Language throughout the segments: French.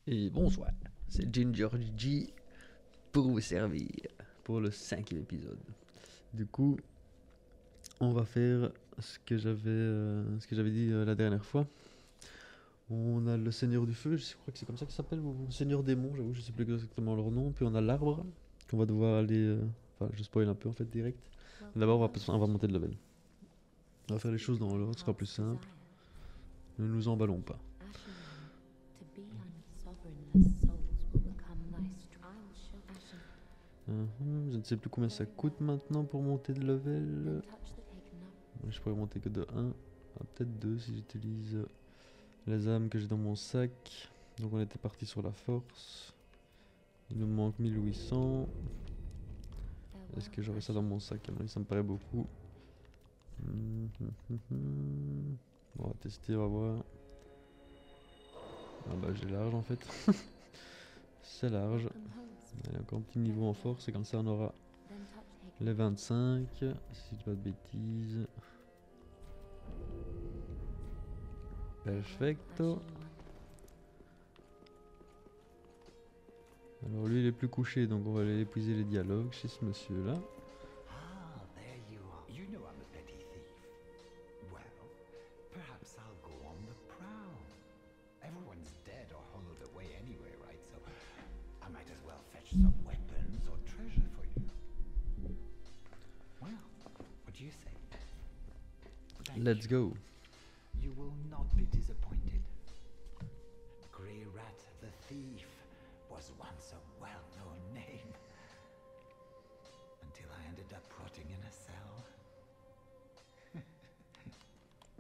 Et bonsoir, c'est Ginger G pour vous servir pour le 5e épisode. Du coup, on va faire ce que j'avais dit la dernière fois. On a le Seigneur du Feu, je crois que c'est comme ça qu'il s'appelle, ou Seigneur Démon, j'avoue, je sais plus exactement leur nom. Puis on a l'arbre, qu'on va devoir aller. Enfin, je spoil un peu en fait direct. D'abord, on va monter de level. On va faire les choses dans l'ordre, ce sera plus simple. Ne nous emballons pas. Je ne sais plus combien ça coûte maintenant pour monter de level. Je pourrais monter que de 1. Peut-être 2 si j'utilise les âmes que j'ai dans mon sac. Donc on était parti sur la force. Il nous manque 1800. Est-ce que j'aurais ça dans mon sac? À mon avis, ça me paraît beaucoup. On va tester, on va voir. Ah bah j'ai large en fait. C'est large. Il y a encore un petit niveau en force et comme ça on aura les 25. Si je dis pas de bêtises. Perfecto. Alors lui il est plus couché, donc on va aller épuiser les dialogues chez ce monsieur là. Ah, there you are. You know I'm a petty thief. Well, perhaps I'll go on the prowl. Everyone's dead or hollowed away anyway, right? So I might as well fetch some weapons or treasure for you. Well, what do you say? Thank Let's you. go. You will not be disappointed. Grey Rat the Thief was once a well-known name. Until I ended up rotting in a cell.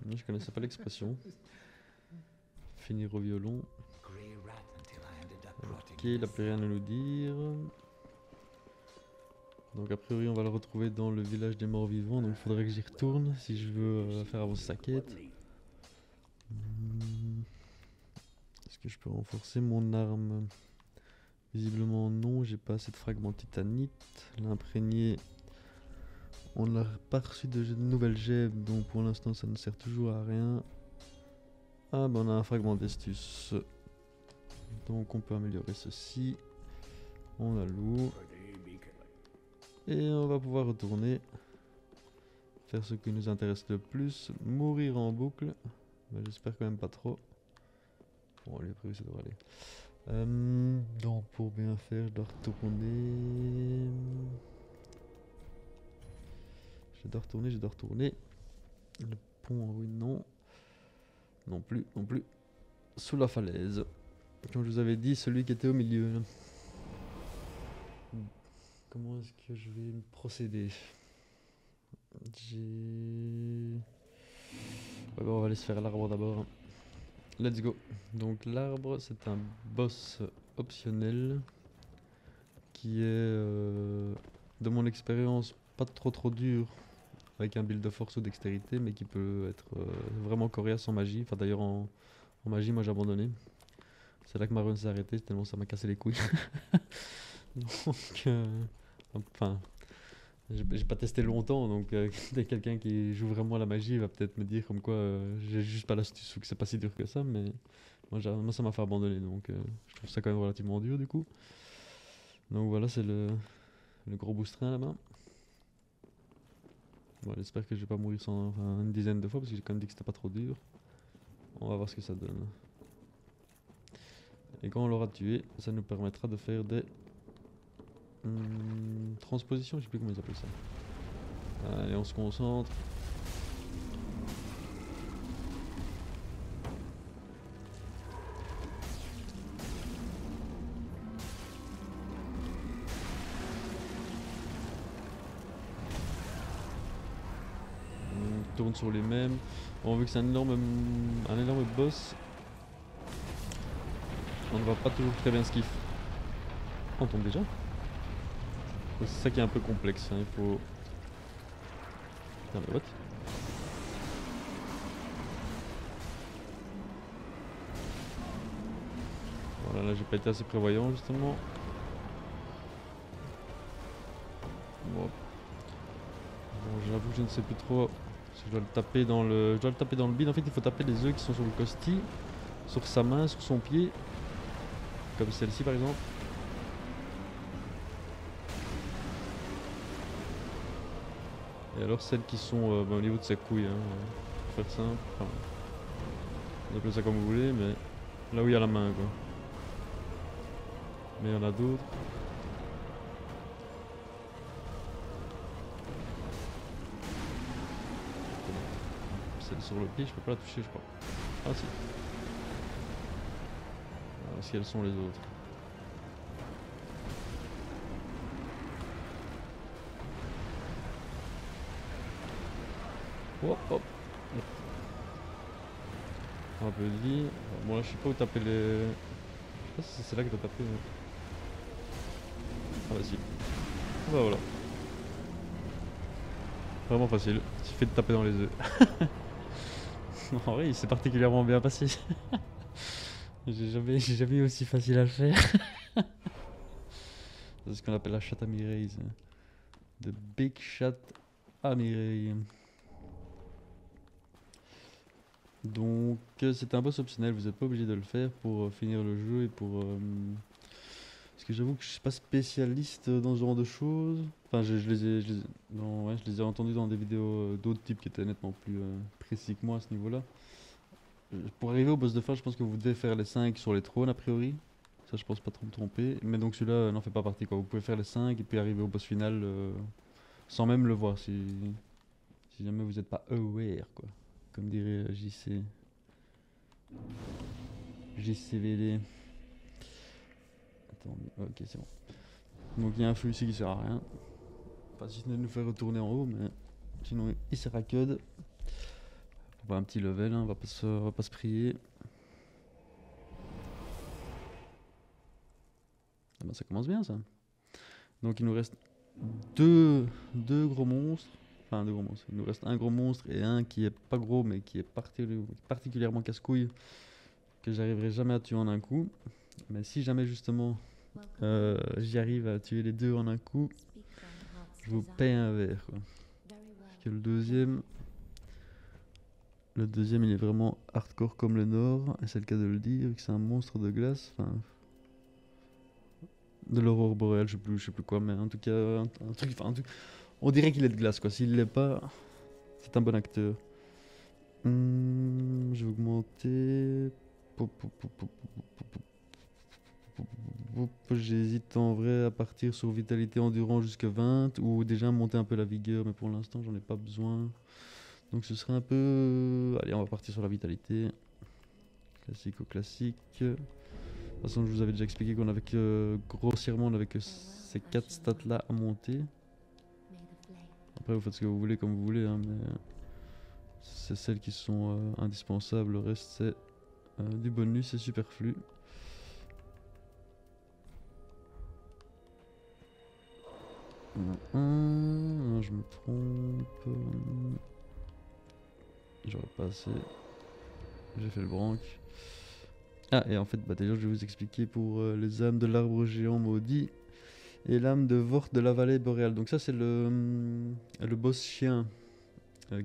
Je connaissais pas l'expression. Finir au violon. Grey Rat until I ended up rotting Ok, in il a a plus rien à nous dire. Donc a priori on va le retrouver dans le village des morts vivants, donc il faudrait que j'y retourne si je veux faire avancer sa quête. Est-ce que je peux renforcer mon arme? Visiblement non, j'ai pas assez de fragments titanite. L'imprégné, on n'a pas reçu de nouvelles gemmes, donc pour l'instant ça ne sert toujours à rien. Ah bah on a un fragment d'estus. Donc on peut améliorer ceci. On a l'eau. Et on va pouvoir retourner. Faire ce qui nous intéresse le plus. Mourir en boucle. Mais j'espère quand même pas trop. Bon, allez, après ça devrait aller. Donc pour bien faire, je dois retourner. Je dois retourner. Le pont en ruine, non. Non plus, non plus. Sous la falaise. Comme je vous avais dit, celui qui était au milieu. Là. Comment est-ce que je vais procéder? J'ai... Ouais, bon, on va aller se faire l'arbre d'abord. Let's go. Donc l'arbre, c'est un boss optionnel qui est, de mon expérience, pas trop dur avec un build de force ou dextérité, mais qui peut être vraiment coriace en magie. Enfin d'ailleurs en magie, moi j'ai abandonné. C'est là que ma run s'est arrêtée, tellement ça m'a cassé les couilles. Donc, enfin, j'ai pas testé longtemps, donc dès quelqu'un qui joue vraiment à la magie va peut-être me dire comme quoi j'ai juste pas l'astuce ou que c'est pas si dur que ça, mais moi ça m'a fait abandonner, donc je trouve ça quand même relativement dur du coup. Donc voilà, c'est le gros boostrin là-bas. Bon, j'espère que je vais pas mourir une dizaine de fois parce que j'ai quand même dit que c'était pas trop dur. On va voir ce que ça donne. Et quand on l'aura tué, ça nous permettra de faire des transpositions, je sais plus comment ils appellent ça. Allez, on se concentre. On tourne sur les mêmes. Bon, vu que c'est un énorme boss, on ne voit pas toujours très bien ce qu'il fait. On tombe déjà. C'est ça qui est un peu complexe, hein, il faut... Putain mais what? Voilà, là j'ai pas été assez prévoyant justement. Bon, j'avoue que je ne sais plus trop si je dois le taper dans le... Je dois le taper dans le bide. En fait il faut taper les œufs qui sont sur le costi, sur sa main, sur son pied. comme celle-ci par exemple. Et alors celles qui sont au niveau de sa couille, hein, pour faire simple, enfin, vous appelez ça comme vous voulez, mais là où il y a la main quoi. Mais il y en a d'autres. Celle sur le pied, je peux pas la toucher je crois. Ah si. Alors, est-ce qu'elles sont les autres? Hop hop. Un peu de vie. Bon là je sais pas où taper les... Je sais pas si c'est là que t'as tapé. Mais... Ah bah si. Bah voilà. Vraiment facile. Il suffit de taper dans les œufs. En vrai il s'est particulièrement bien passé. J'ai jamais eu aussi facile à le faire. C'est ce qu'on appelle la chatte à Mireille. The Big Chat à Mireille. Donc c'est un boss optionnel, vous n'êtes pas obligé de le faire pour finir le jeu et pour... Parce que j'avoue que je suis pas spécialiste dans ce genre de choses. Enfin je les ai entendus dans des vidéos d'autres types qui étaient nettement plus précis que moi à ce niveau-là. Pour arriver au boss de fin, je pense que vous devez faire les 5 sur les trônes a priori. Ça je pense pas trop me tromper. Mais donc celui-là n'en fait pas partie quoi. Vous pouvez faire les 5 et puis arriver au boss final sans même le voir si jamais vous n'êtes pas aware quoi. Comme dirait JCVD. Attends, ok c'est bon. Donc il y a un feu ici qui sert à rien. Enfin si ce n'est de nous faire retourner en haut, mais sinon il sert à code. On va un petit level, hein, on va pas se prier. Ah ben, ça commence bien ça. Donc il nous reste deux gros monstres. Enfin deux gros monstres. Il nous reste un gros monstre et un qui est pas gros mais qui est particulièrement casse-couille. Que j'arriverai jamais à tuer en un coup. Mais si jamais justement j'y arrive à tuer les deux en un coup, je vous paye un verre quoi. Parce que le deuxième il est vraiment hardcore comme le Nord, et c'est le cas de le dire, vu que c'est un monstre de glace, enfin... De l'aurore boréale, je sais plus quoi, mais en tout cas, un truc, enfin, on dirait qu'il est de glace quoi, s'il l'est pas, c'est un bon acteur. Je vais augmenter... J'hésite en vrai à partir sur vitalité endurant jusqu'à 20, ou déjà monter un peu la vigueur, mais pour l'instant j'en ai pas besoin. Donc ce serait un peu... Allez, on va partir sur la vitalité. Classique au classique. De toute façon, je vous avais déjà expliqué qu'on avait que... Grossièrement, on avait que ces 4 stats là à monter. Après, vous faites ce que vous voulez comme vous voulez, hein, mais... C'est celles qui sont indispensables. Le reste, c'est du bonus, c'est superflu. Non, je me trompe. J'aurais pas assez. J'ai fait le branque. Ah, et en fait, bah, déjà, je vais vous expliquer pour les âmes de l'arbre géant maudit et l'âme de Vort de la vallée boréale. Donc, ça, c'est le boss chien,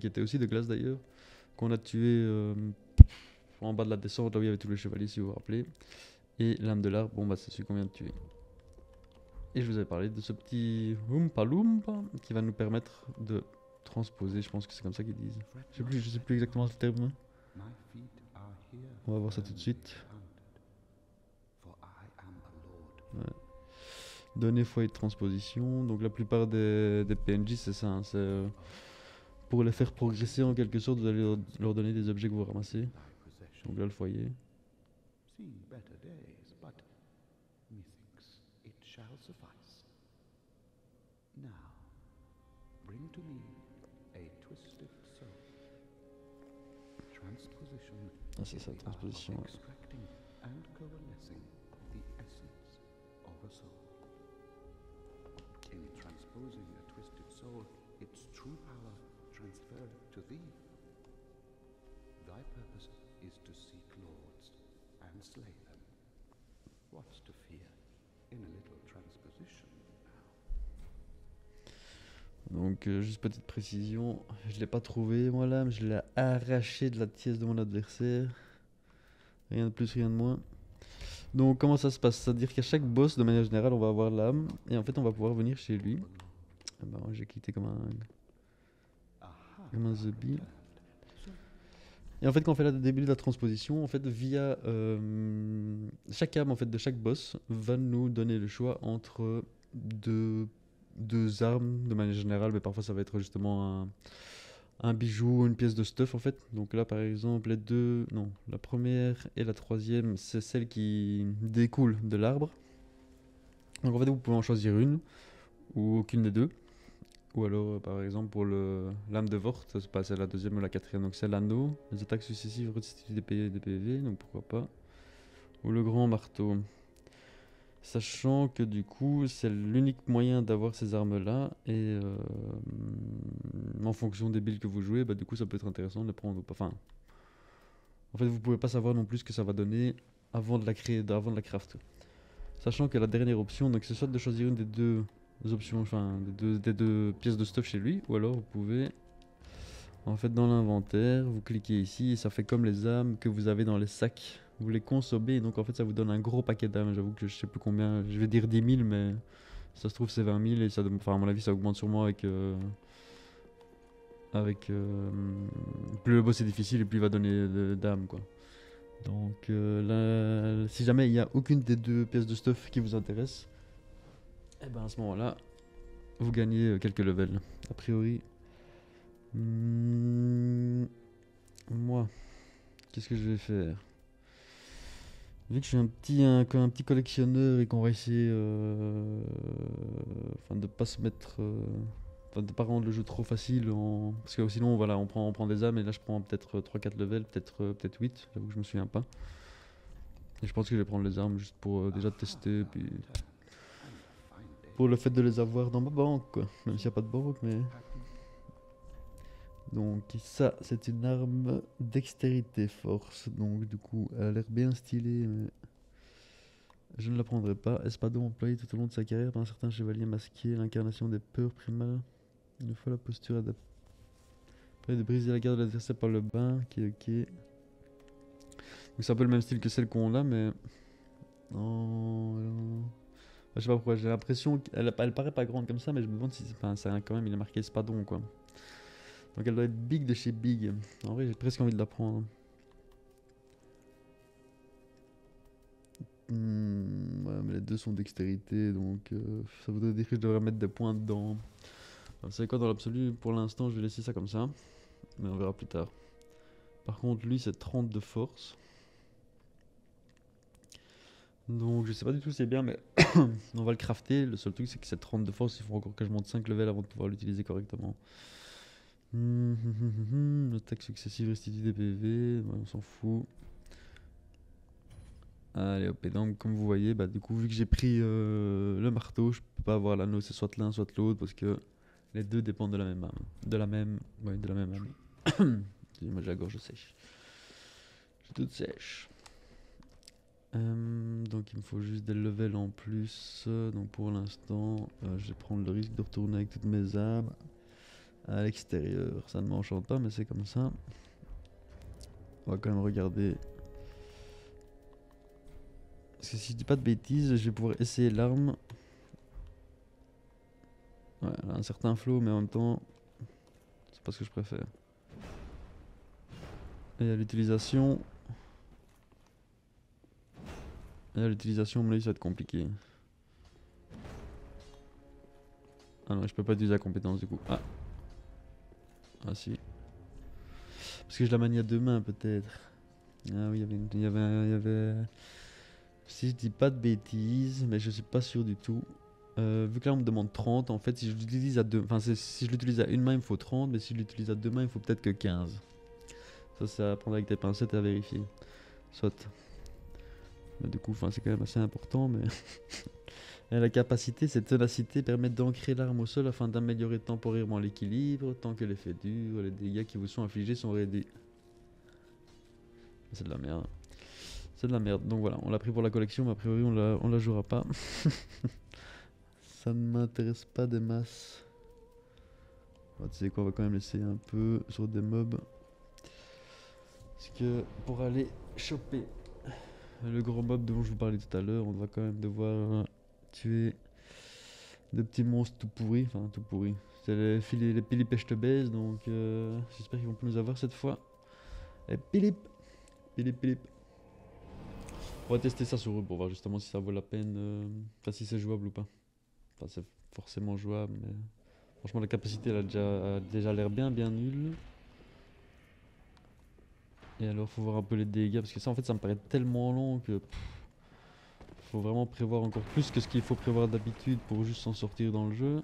qui était aussi de glace d'ailleurs, qu'on a tué en bas de la descente, là où il y avait tous les chevaliers, si vous vous rappelez. Et l'âme de l'arbre, bon, bah, c'est celui qu'on vient de tuer. Et je vous avais parlé de ce petit Oompa Loompa qui va nous permettre de transposer, je pense que c'est comme ça qu'ils disent. Je sais plus exactement le terme. On va voir ça tout de suite. Ouais. Donner foyer de transposition. Donc la plupart des PNJ c'est ça. Hein, c'est pour les faire progresser en quelque sorte, vous allez leur donner des objets que vous ramassez. Donc là le foyer. Ah c'est ça, transposition. Ouais. Transposing a twisted soul, its true power transferred to thee. Thy purpose is to seek lords and slay them. What's to fear in a little transposition now? Donc juste petite précision, je l'ai pas trouvé moi là, mais je l'ai arraché de la pièce de mon adversaire. Rien de plus, rien de moins. Donc comment ça se passe? C'est-à-dire qu'à chaque boss, de manière générale, on va avoir l'âme, et en fait on va pouvoir venir chez lui. Ah bah, j'ai quitté comme un zombie. Et en fait, quand on fait le début de la transposition, en fait, via chaque âme en fait, de chaque boss va nous donner le choix entre deux armes de manière générale, mais parfois ça va être justement un bijou ou une pièce de stuff en fait. Donc là, par exemple, les deux, non, la première et la troisième, c'est celle qui découle de l'arbre. Donc en fait, vous pouvez en choisir une ou aucune des deux. Ou alors, par exemple, pour l'âme de Vort, c'est la deuxième ou la quatrième. Donc, c'est l'anneau. Les attaques successives restituent des PV, donc pourquoi pas. Ou le grand marteau. Sachant que du coup, c'est l'unique moyen d'avoir ces armes-là. Et en fonction des builds que vous jouez, bah, du coup, ça peut être intéressant de les prendre ou pas. Enfin, en fait, vous pouvez pas savoir non plus ce que ça va donner avant de la créer, avant de la craft. Sachant que la dernière option, donc c'est soit de choisir une des deux options, enfin des deux pièces de stuff chez lui, ou alors vous pouvez, en fait, dans l'inventaire, vous cliquez ici et ça fait comme les âmes que vous avez dans les sacs. Vous les consommez et donc en fait ça vous donne un gros paquet d'âmes. J'avoue que je sais plus combien, je vais dire 10 000, mais ça se trouve c'est 20 000 et ça, enfin à mon avis ça augmente sûrement plus le boss est difficile et plus il va donner d'âmes quoi. Donc si jamais il n'y a aucune des deux pièces de stuff qui vous intéresse, et ben à ce moment-là, vous gagnez quelques levels. A priori, moi, qu'est-ce que je vais faire? Vu que je suis un petit collectionneur et qu'on va essayer de pas se mettre. Enfin, de pas rendre le jeu trop facile. Parce que sinon, voilà, on prend des âmes et là je prends peut-être 3-4 levels, peut-être 8. J'avoue que je me souviens pas. Et je pense que je vais prendre les armes juste pour déjà tester. Puis pour le fait de les avoir dans ma banque, quoi. Même s'il n'y a pas de banque, mais. Donc ça, c'est une arme dextérité force. Donc du coup, elle a l'air bien stylée, mais je ne la prendrai pas. Espadon employé tout au long de sa carrière par un certain chevalier masqué, l'incarnation des peurs primales. Une fois la posture adaptée. Après de briser la garde de l'adversaire par le bain, qui est ok. Donc c'est un peu le même style que celle qu'on a, mais... Non, non. Je sais pas pourquoi, j'ai l'impression qu'elle paraît pas grande comme ça, mais je me demande si c'est quand même, il est marqué Espadon, quoi. Donc elle doit être big de chez Big. En vrai, j'ai presque envie de la prendre. Ouais, mais les deux sont dextérité, donc ça voudrait dire que je devrais mettre des points dedans. Vous savez quoi, dans l'absolu, pour l'instant, je vais laisser ça comme ça. Mais on verra plus tard. Par contre, lui, c'est 30 de force. Donc, je sais pas du tout si c'est bien, mais on va le crafter. Le seul truc, c'est que c'est 30 de force. Il faut encore que je monte 5 levels avant de pouvoir l'utiliser correctement. Attaque successive restitue des PV. Ouais, on s'en fout. Allez hop, et donc comme vous voyez, bah, du coup vu que j'ai pris le marteau, je peux pas avoir l'anneau, c'est soit l'un soit l'autre parce que les deux dépendent de la même âme. De la même âme. Excusez-moi, j'ai la gorge sèche. J'ai toute sèche. Donc il me faut juste des levels en plus. Donc pour l'instant, je vais prendre le risque de retourner avec toutes mes âmes à l'extérieur. Ça ne m'enchante pas, mais c'est comme ça. On va quand même regarder. Parce que si je dis pas de bêtises, je vais pouvoir essayer l'arme. Ouais, elle a un certain flow, mais en même temps, c'est pas ce que je préfère. Et à l'utilisation. À mon avis, ça va être compliqué. Ah non, je peux pas utiliser la compétence du coup. Ah. Ah si. Parce que je la manie à deux mains peut-être. Ah oui, il y avait. Si je dis pas de bêtises, mais je suis pas sûr du tout. Vu que là on me demande 30, en fait si je l'utilise à deux, enfin si je l'utilise à une main il me faut 30, mais si je l'utilise à deux mains il faut peut-être que 15. Ça c'est à prendre avec tes pincettes et à vérifier. Soit. Mais du coup c'est quand même assez important, mais... Et la capacité, cette ténacité permet d'ancrer l'arme au sol afin d'améliorer temporairement l'équilibre, tant que l'effet dure, les dégâts qui vous sont infligés sont réduits. C'est de la merde. C'est de la merde. Donc voilà, on l'a pris pour la collection, mais a priori on la jouera pas. Ça ne m'intéresse pas des masses. Tu sais quoi, on va quand même laisser un peu sur des mobs. Parce que pour aller choper le gros mob dont je vous parlais tout à l'heure, on va quand même devoir tuer des petits monstres tout pourris, enfin tout pourris. C'est les Philippe et je te baise, donc j'espère qu'ils vont plus nous avoir cette fois. Et Philippe. On va tester ça sur eux pour voir justement si ça vaut la peine, enfin si c'est jouable ou pas. Enfin c'est forcément jouable, mais franchement la capacité elle a déjà l'air bien nulle. Et alors faut voir un peu les dégâts, parce que ça en fait ça me paraît tellement long que faut vraiment prévoir encore plus que ce qu'il faut prévoir d'habitude pour juste s'en sortir dans le jeu.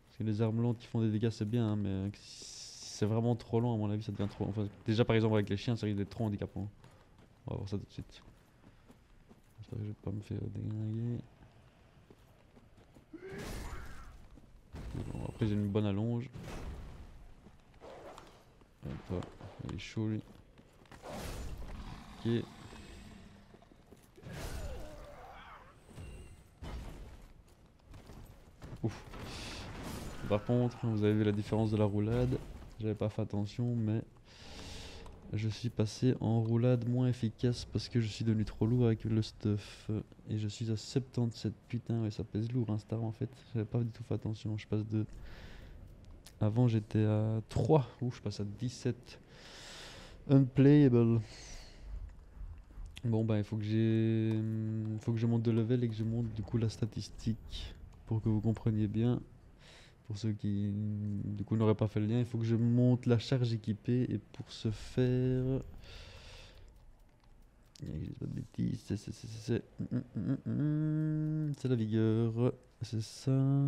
Parce que les armes lentes qui font des dégâts c'est bien, hein, mais si c'est vraiment trop long à mon avis ça devient trop... Enfin, déjà par exemple avec les chiens ça risque d'être trop handicapant. On va voir ça tout de suite. J'espère que je vais pas me faire déglinguer. Bon, après j'ai une bonne allonge. Hop, il est chaud lui. Ok. Ouf. Par contre, vous avez vu la différence de la roulade. J'avais pas fait attention, mais je suis passé en roulade moins efficace parce que je suis devenu trop lourd avec le stuff. Et je suis à 77. Putain, ouais, ça pèse lourd un star en fait. J'avais pas du tout fait attention. Je passe de. Avant j'étais à 3. Ouf, je passe à 17. Unplayable. Bon, bah, il faut que je monte de level et que je monte du coup la statistique pour que vous compreniez bien. Pour ceux qui du coup n'auraient pas fait le lien, il faut que je monte la charge équipée et pour ce faire, pas de bêtises, c'est la vigueur, c'est ça.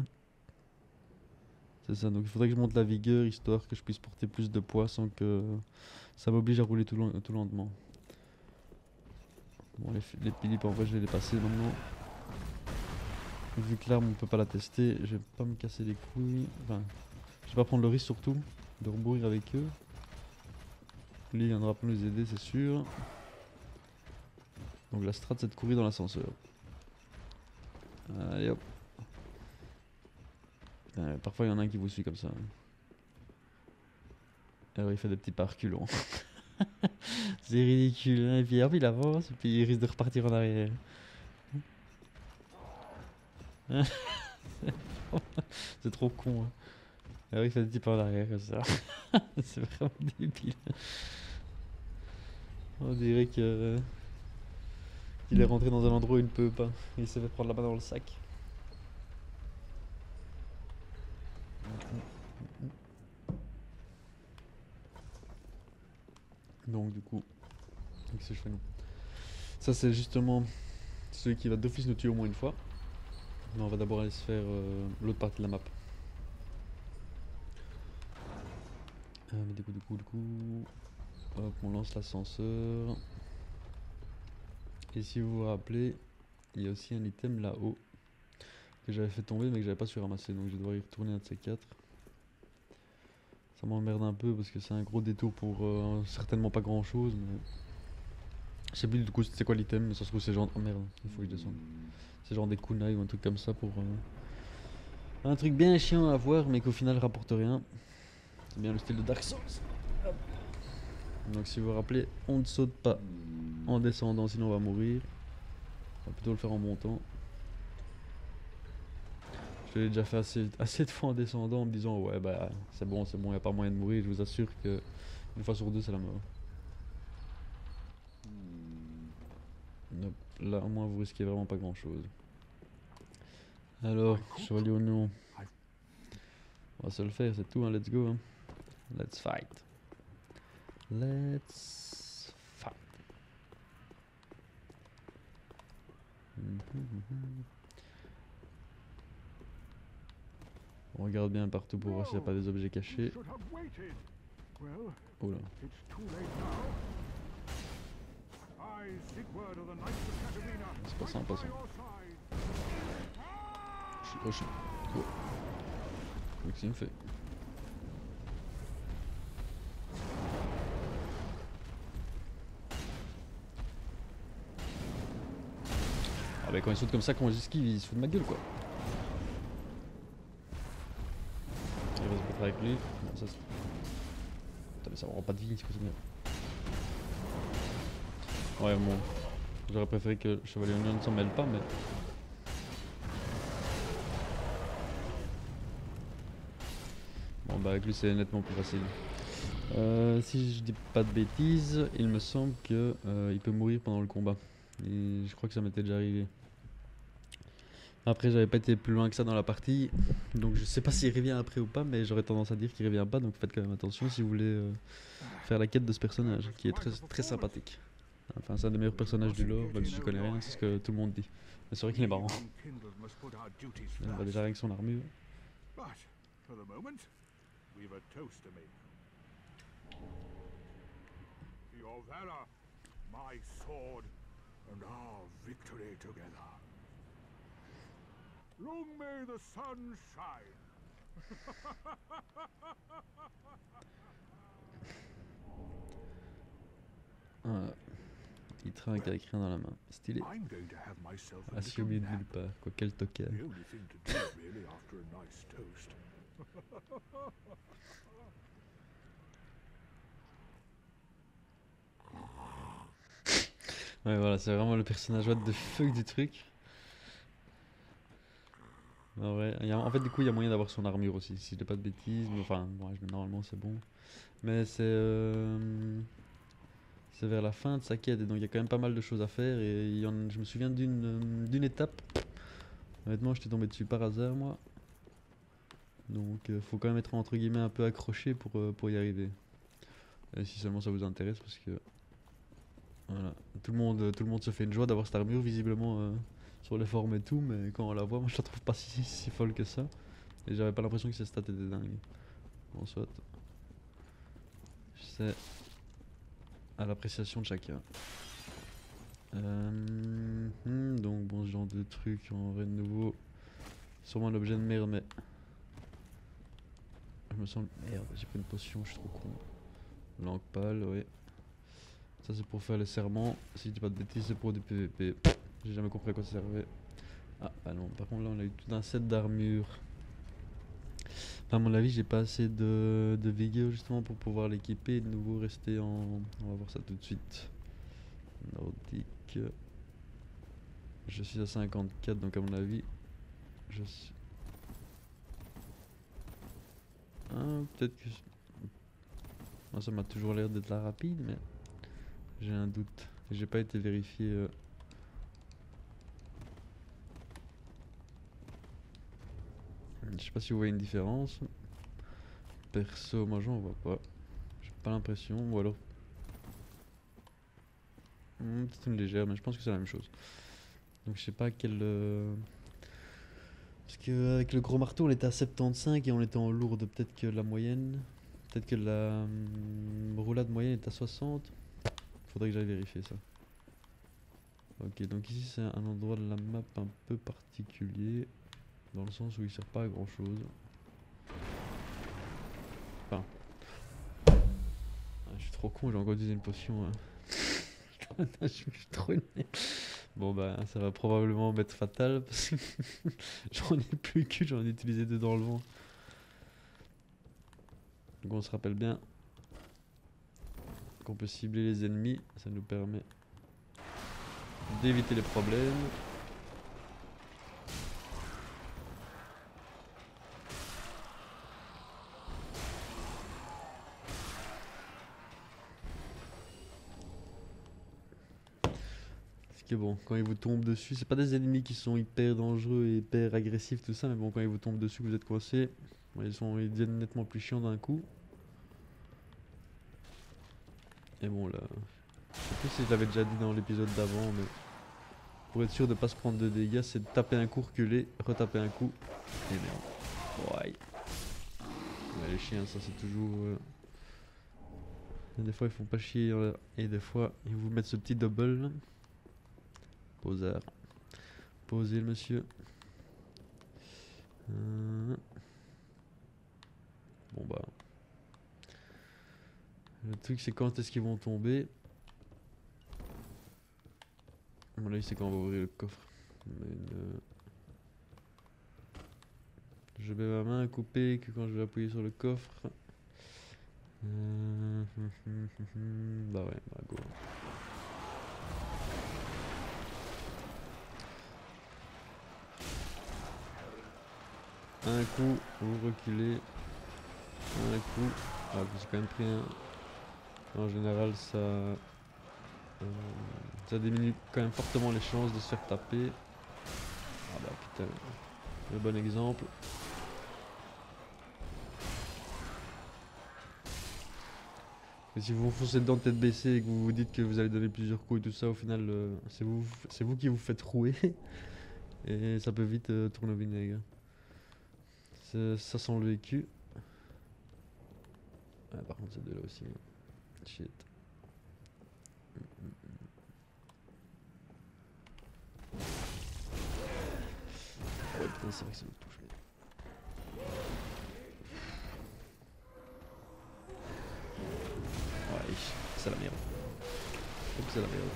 C'est ça, donc il faudrait que je monte la vigueur histoire que je puisse porter plus de poids sans que ça m'oblige à rouler tout lentement. Bon, les Philippe en vrai je vais les passer maintenant. Vu que l'arme on peut pas la tester, je vais pas me casser les couilles. Enfin, je vais pas prendre le risque surtout de remourir avec eux. Lui il viendra pas nous aider c'est sûr. Donc la strat c'est de courir dans l'ascenseur. Allez hop. Putain, parfois il y en a un qui vous suit comme ça. Alors il fait des petits pas reculants. C'est ridicule, hein. Et puis hop il avance et puis il risque de repartir en arrière. C'est trop con. Hein. Alors il fait des petits pas en arrière comme ça. C'est vraiment débile. On dirait que qu'il est rentré dans un endroit où il ne peut pas. Il s'est fait prendre la main dans le sac. Donc du coup, qu'est-ce que je fais non? Ça c'est justement celui qui va d'office nous tuer au moins une fois. Mais on va d'abord aller se faire l'autre partie de la map. Mais du coup, hop, on lance l'ascenseur. Et si vous vous rappelez, il y a aussi un item là-haut que j'avais fait tomber mais que j'avais pas su ramasser, donc je vais devoir y retourner un de ces quatre. Ça m'emmerde un peu parce que c'est un gros détour pour certainement pas grand chose, mais je sais plus du coup c'est quoi l'item, mais ça se trouve c'est genre... Oh merde, il faut que je descende. C'est genre des kunai ou un truc comme ça pour... un truc bien chiant à voir mais qu'au final rapporte rien. C'est bien le style de Dark Souls. Hop. Donc si vous vous rappelez, on ne saute pas en descendant sinon on va mourir. On va plutôt le faire en montant. Je l'ai déjà fait assez de fois en descendant en me disant ouais bah c'est bon, il n'y a pas moyen de mourir. Je vous assure que une fois sur deux c'est la mort. Hop, là au moins vous risquez vraiment pas grand chose. Alors, chevalier ou non, on va se le faire, c'est tout, hein, let's go. Hein. Let's fight. Let's fight. On regarde bien partout pour voir s'il n'y a pas des objets cachés. Oh là. C'est pas sympa ça. Oh shit. Oh. Qu'est-ce qu'il me fait? Ah bah quand il saute comme ça, quand j'esquive, il se fout de ma gueule quoi. Il va se battre avec lui. Non, ça c'est... Putain mais ça me rend pas de vie, c'est quoi cette merde. Ouais, bon. J'aurais préféré que le Chevalier Oignon ne s'en mêle pas, mais. Bon, bah, avec lui, c'est nettement plus facile. Si je dis pas de bêtises, il me semble que il peut mourir pendant le combat. Et je crois que ça m'était déjà arrivé. Après, j'avais pas été plus loin que ça dans la partie, donc je sais pas s'il revient après ou pas, mais j'aurais tendance à dire qu'il revient pas, donc faites quand même attention si vous voulez faire la quête de ce personnage, qui est très, très sympathique. Enfin, c'est un des meilleurs personnages du lore, même si je connais rien, c'est ce que tout le monde dit. Mais c'est vrai qu'il est marrant. On va déjà rien que son armure. But for the moment, we've a toast to make. Your valor, my sword, and our victory together. Long may the sun shine. Voilà. Il trinque avec rien dans la main. Stylé. I'm going to have myself a little Assumer de nap. nulle part. Quoi, quel toquin. The only thing to do, really, after a nice toast. Ouais, voilà, c'est vraiment le personnage what the fuck du truc. Ah ouais, en fait, du coup, il y a moyen d'avoir son armure aussi, si je dis pas de bêtises. Mais enfin, bon, normalement, c'est bon. Mais c'est vers la fin de sa quête, et donc il y a quand même pas mal de choses à faire. Et je me souviens d'une étape. Honnêtement, j'étais tombé dessus par hasard, moi. Donc, faut quand même être entre guillemets un peu accroché pour y arriver. Et si seulement ça vous intéresse, parce que voilà, tout le monde se fait une joie d'avoir cette armure visiblement sur les formes et tout, mais quand on la voit, moi je la trouve pas si folle que ça. Et j'avais pas l'impression que ses stats étaient dingues. Bon, soit. C'est à l'appréciation de chacun. Donc bon, ce genre de truc en vrai de nouveau. Sûrement un objet de merde, mais je me sens. Merde, j'ai pris une potion, je suis trop con. Langue pâle, ouais. Ça c'est pour faire les serments. Si je dis pas de bêtises, c'est pour du PVP. J'ai jamais compris à quoi ça servait. Ah, bah non, par contre là on a eu tout un set d'armure. Enfin, à mon avis, j'ai pas assez de vigueur justement pour pouvoir l'équiper et de nouveau rester en. On va voir ça tout de suite. Nordique. Je suis à 54, donc à mon avis, je suis. Ah, peut-être que. Moi, ça m'a toujours l'air d'être la rapide, mais j'ai un doute. J'ai pas été vérifié. Je sais pas si vous voyez une différence. Perso, moi j'en vois pas. J'ai pas l'impression, ou alors. Peut-être une légère, mais je pense que c'est la même chose. Donc je sais pas quel. Parce qu'avec le gros marteau, on était à 75 et on était en lourde. Peut-être que la moyenne. Peut-être que la roulade moyenne est à 60. Faudrait que j'aille vérifier ça. Ok, donc ici c'est un endroit de la map un peu particulier. Dans le sens où il sert pas à grand chose. Enfin. Je suis trop con, j'ai encore utilisé une potion. Je suis trop nul. Bon bah ça va probablement m'être fatal parce que j'en ai plus que j'en ai utilisé deux dans le vent. Donc on se rappelle bien qu'on peut cibler les ennemis, ça nous permet d'éviter les problèmes. Parce que bon, quand ils vous tombent dessus, c'est pas des ennemis qui sont hyper dangereux et hyper agressifs tout ça, mais bon quand ils vous tombent dessus, vous êtes coincé, ils deviennent nettement plus chiants d'un coup. Et bon là, je sais plus si je l'avais déjà dit dans l'épisode d'avant, mais pour être sûr de pas se prendre de dégâts, c'est de taper un coup, reculer, retaper un coup, et merde. Ouais. Ouais, les chiens, ça c'est toujours. Des fois ils font pas chier, et des fois ils vous mettent ce petit double. Là. Poseur. Posez le monsieur. Bon bah. Le truc c'est quand est-ce qu'ils vont tomber. À mon avis c'est quand on va ouvrir le coffre. Je mets ma main à couper que quand je vais appuyer sur le coffre. Bah ouais, bah go. un coup, vous reculez. Un coup. Ah, j'ai quand même pris un. En général, ça diminue quand même fortement les chances de se faire taper. Ah bah putain, le bon exemple. Et si vous vous foncez dedans tête baissée et que vous vous dites que vous allez donner plusieurs coups et tout ça, au final, c'est vous qui vous faites rouer. Et ça peut vite tourner au vinaigre. Ça sent le vécu. Ah, par contre, c'est de là aussi. Shit. Ah ouais, putain, c'est vrai que ça me touche. Ouais, c'est la merde. Hop, c'est la merde.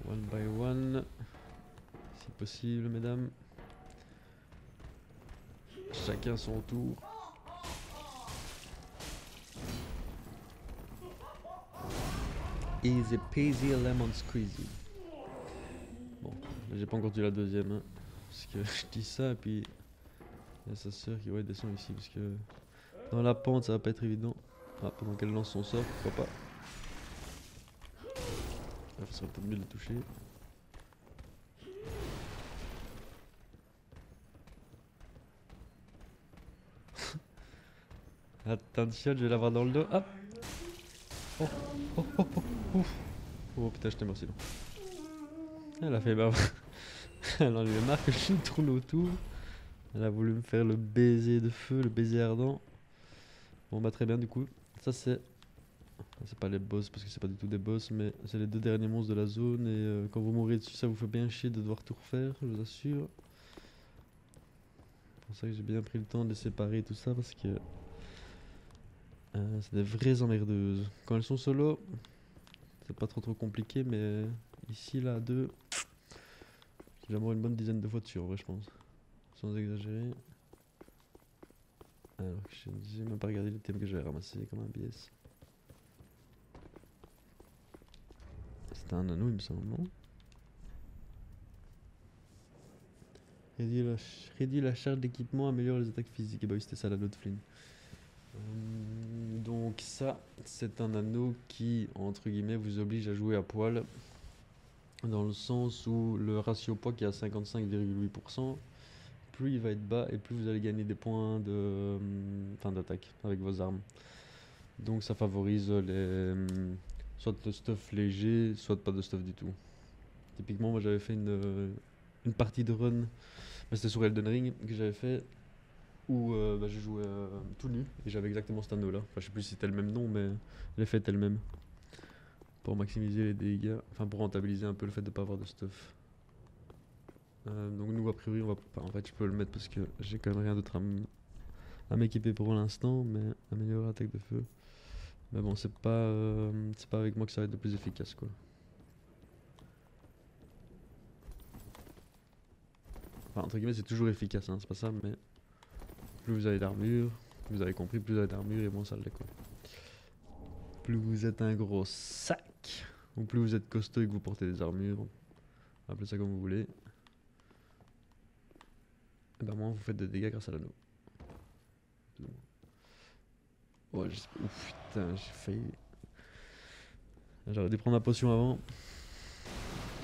One by one. Si possible, mesdames. Chacun son tour. Easy peasy lemon squeezy. Bon, j'ai pas encore tué la deuxième. Hein, parce que je dis ça et puis il y a sa soeur qui descend ici. Parce que dans la pente ça va pas être évident. Ah, pendant qu'elle lance son sort, pourquoi pas. Ça serait peut-être mieux de le toucher. Attention, je vais l'avoir dans le dos. Hop. Oh, oh, oh, oh, ouf. Oh putain, je t'aime aussi. Elle a fait ma... Elle en lui marre que je me tourne autour. Elle a voulu me faire le baiser de feu, le baiser ardent. Bon bah très bien du coup. Ça c'est pas les boss parce que c'est pas du tout des boss, mais c'est les deux derniers monstres de la zone et quand vous mourrez dessus ça vous fait bien chier de devoir tout refaire, je vous assure. C'est pour ça que j'ai bien pris le temps de les séparer et tout ça parce que c'est des vraies emmerdeuses. Quand elles sont solo, c'est pas trop compliqué, mais ici là à deux, j'ai déjà mort une bonne dizaine de fois dessus en vrai je pense. Sans exagérer. Alors j'ai même pas regardé les thèmes que j'avais ramassés comme un BS. C'était un anneau il me semble, non? Réduit la charge d'équipement, améliore les attaques physiques. Et bah oui, c'était ça l'anneau de Flynn. Donc ça, c'est un anneau qui, entre guillemets, vous oblige à jouer à poil. Dans le sens où le ratio poids qui est à 55,8%, plus il va être bas et plus vous allez gagner des points d'attaque avec vos armes. Donc ça favorise soit le stuff léger, soit pas de stuff du tout. Typiquement, moi j'avais fait une partie de run, mais c'était sur Elden Ring que j'avais fait, où je jouais tout nu et j'avais exactement cet anneau là. Enfin, je sais plus si c'était le même nom, mais l'effet était le même. Pour maximiser les dégâts, enfin pour rentabiliser un peu le fait de pas avoir de stuff. Donc nous a priori on va pas, en fait je peux le mettre parce que j'ai quand même rien d'autre à m'équiper pour l'instant, mais améliorer l'attaque de feu. Mais bon c'est pas avec moi que ça va être le plus efficace quoi. Enfin entre guillemets c'est toujours efficace hein, c'est pas ça, mais plus vous avez d'armure, vous avez compris, plus vous avez d'armure et moins ça l'est quoi. Plus vous êtes un gros sac, ou plus vous êtes costaud et que vous portez des armures, appelez ça comme vous voulez. Et ben moins vous faites des dégâts grâce à l'anneau. Oh, ouf, putain, j'ai failli. J'aurais dû prendre ma potion avant.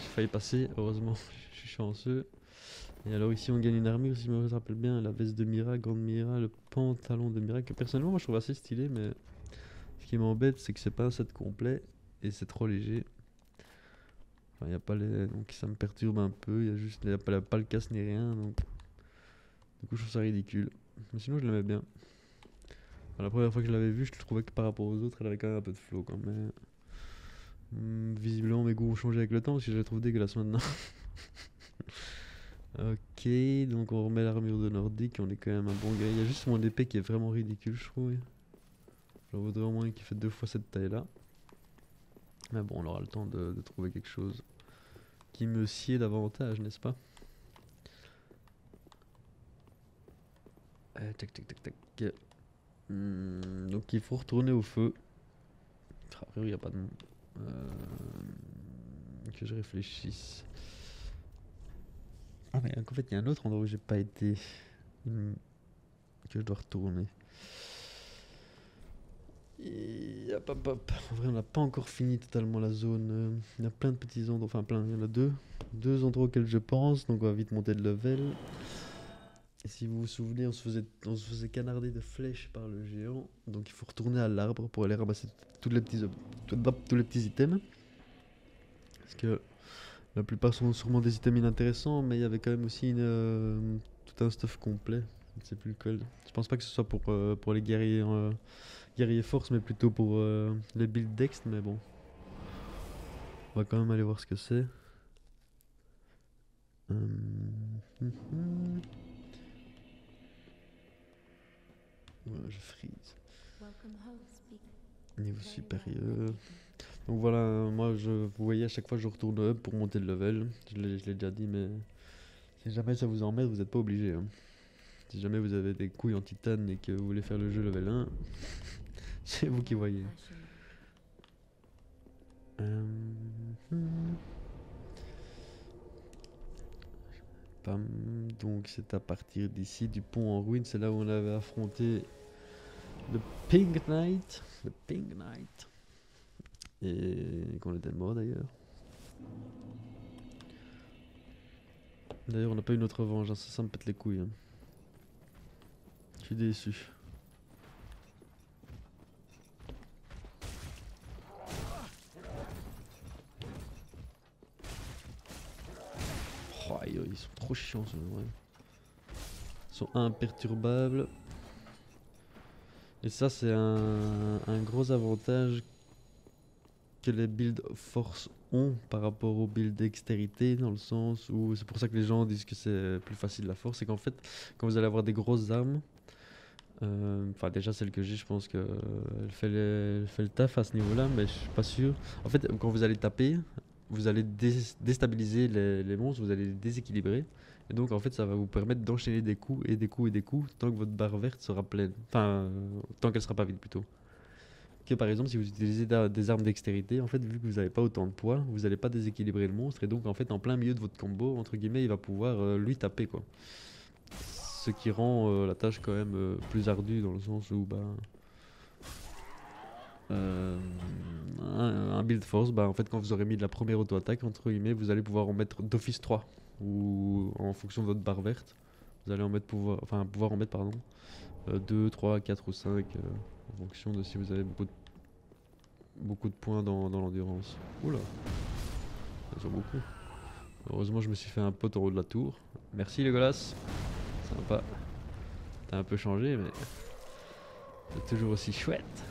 J'ai failli passer, heureusement, je suis chanceux. Et alors ici on gagne une armure, si je me rappelle bien, la veste de Mira, grande Mira, le pantalon de Mira, que personnellement moi je trouve assez stylé, mais ce qui m'embête c'est que c'est pas un set complet et c'est trop léger. Enfin, y a pas les... Donc ça me perturbe un peu, il y a pas le casse ni rien, donc du coup je trouve ça ridicule. Mais sinon je l'aimais bien. Enfin, la première fois que je l'avais vu, je trouvais que par rapport aux autres, elle avait quand même un peu de flow quand même. Visiblement mes goûts ont changé avec le temps parce que je la trouve dégueulasse maintenant. Ok, donc on remet l'armure de Nordique, on est quand même un bon gars. Il y a juste mon épée qui est vraiment ridicule, je trouve. J'en voudrais au moins qui fait 2 fois cette taille là. Mais bon, on aura le temps de trouver quelque chose qui me sied davantage, n'est-ce pas? Tac tac tac tac. Donc il faut retourner au feu. A priori, il n'y a pas de nom. Que je réfléchisse. Ah mais en fait il y a un autre endroit où j'ai pas été. Que je dois retourner. Et hop hop hop. En vrai on n'a pas encore fini totalement la zone. Il y a plein de petits endroits, enfin plein, il y en a deux. Deux endroits auxquels je pense, donc on va vite monter de level. Et si vous vous souvenez, on se faisait canarder de flèches par le géant. Donc il faut retourner à l'arbre pour aller ramasser tous les petits items. Parce que la plupart sont sûrement des items inintéressants, mais il y avait quand même aussi tout un stuff complet. Je ne sais plus lequel. Je pense pas que ce soit pour les guerriers force, mais plutôt pour les build dex. Mais bon, on va quand même aller voir ce que c'est. Voilà, je freeze. Niveau supérieur. Donc voilà, moi vous voyez à chaque fois je retourne up pour monter le level. Je l'ai déjà dit, mais si jamais ça vous emmerde, vous n'êtes pas obligé. Hein. Si jamais vous avez des couilles en titane et que vous voulez faire le jeu level 1, c'est vous qui voyez. Pam. Donc c'est à partir d'ici, du pont en ruine, c'est là où on avait affronté le Pink Knight. Le Pink Knight. Et qu'on était mort d'ailleurs. D'ailleurs on n'a pas eu notre revanche, hein, ça me pète les couilles. Hein. Je suis déçu. Oh, ils sont trop chiants ceux-là, ouais. Ils sont imperturbables. Et ça c'est un gros avantage que les builds force ont par rapport aux builds dextérité, dans le sens où c'est pour ça que les gens disent que c'est plus facile la force, c'est qu'en fait quand vous allez avoir des grosses armes, enfin déjà celle que j'ai je pense que elle fait le taf à ce niveau là, mais je suis pas sûr. En fait quand vous allez taper, vous allez déstabiliser les monstres, vous allez les déséquilibrer. Et donc en fait ça va vous permettre d'enchaîner des coups et des coups et des coups tant que votre barre verte sera pleine. Enfin, tant qu'elle sera pas vide plutôt. Que par exemple si vous utilisez des armes dextérité, en fait vu que vous n'avez pas autant de poids, vous n'allez pas déséquilibrer le monstre et donc en fait en plein milieu de votre combo, entre guillemets, il va pouvoir lui taper quoi. Ce qui rend la tâche quand même plus ardue dans le sens où bah un build force, bah en fait quand vous aurez mis de la première auto-attaque entre guillemets, vous allez pouvoir en mettre d'office 3 ou en fonction de votre barre verte, vous allez pouvoir en mettre pardon 2, 3, 4 ou 5 en fonction de si vous avez beaucoup de points dans l'endurance. Oula, ça sont beaucoup. Heureusement je me suis fait un pote en haut de la tour. Merci Legolas, sympa. T'as un peu changé mais c'est toujours aussi chouette.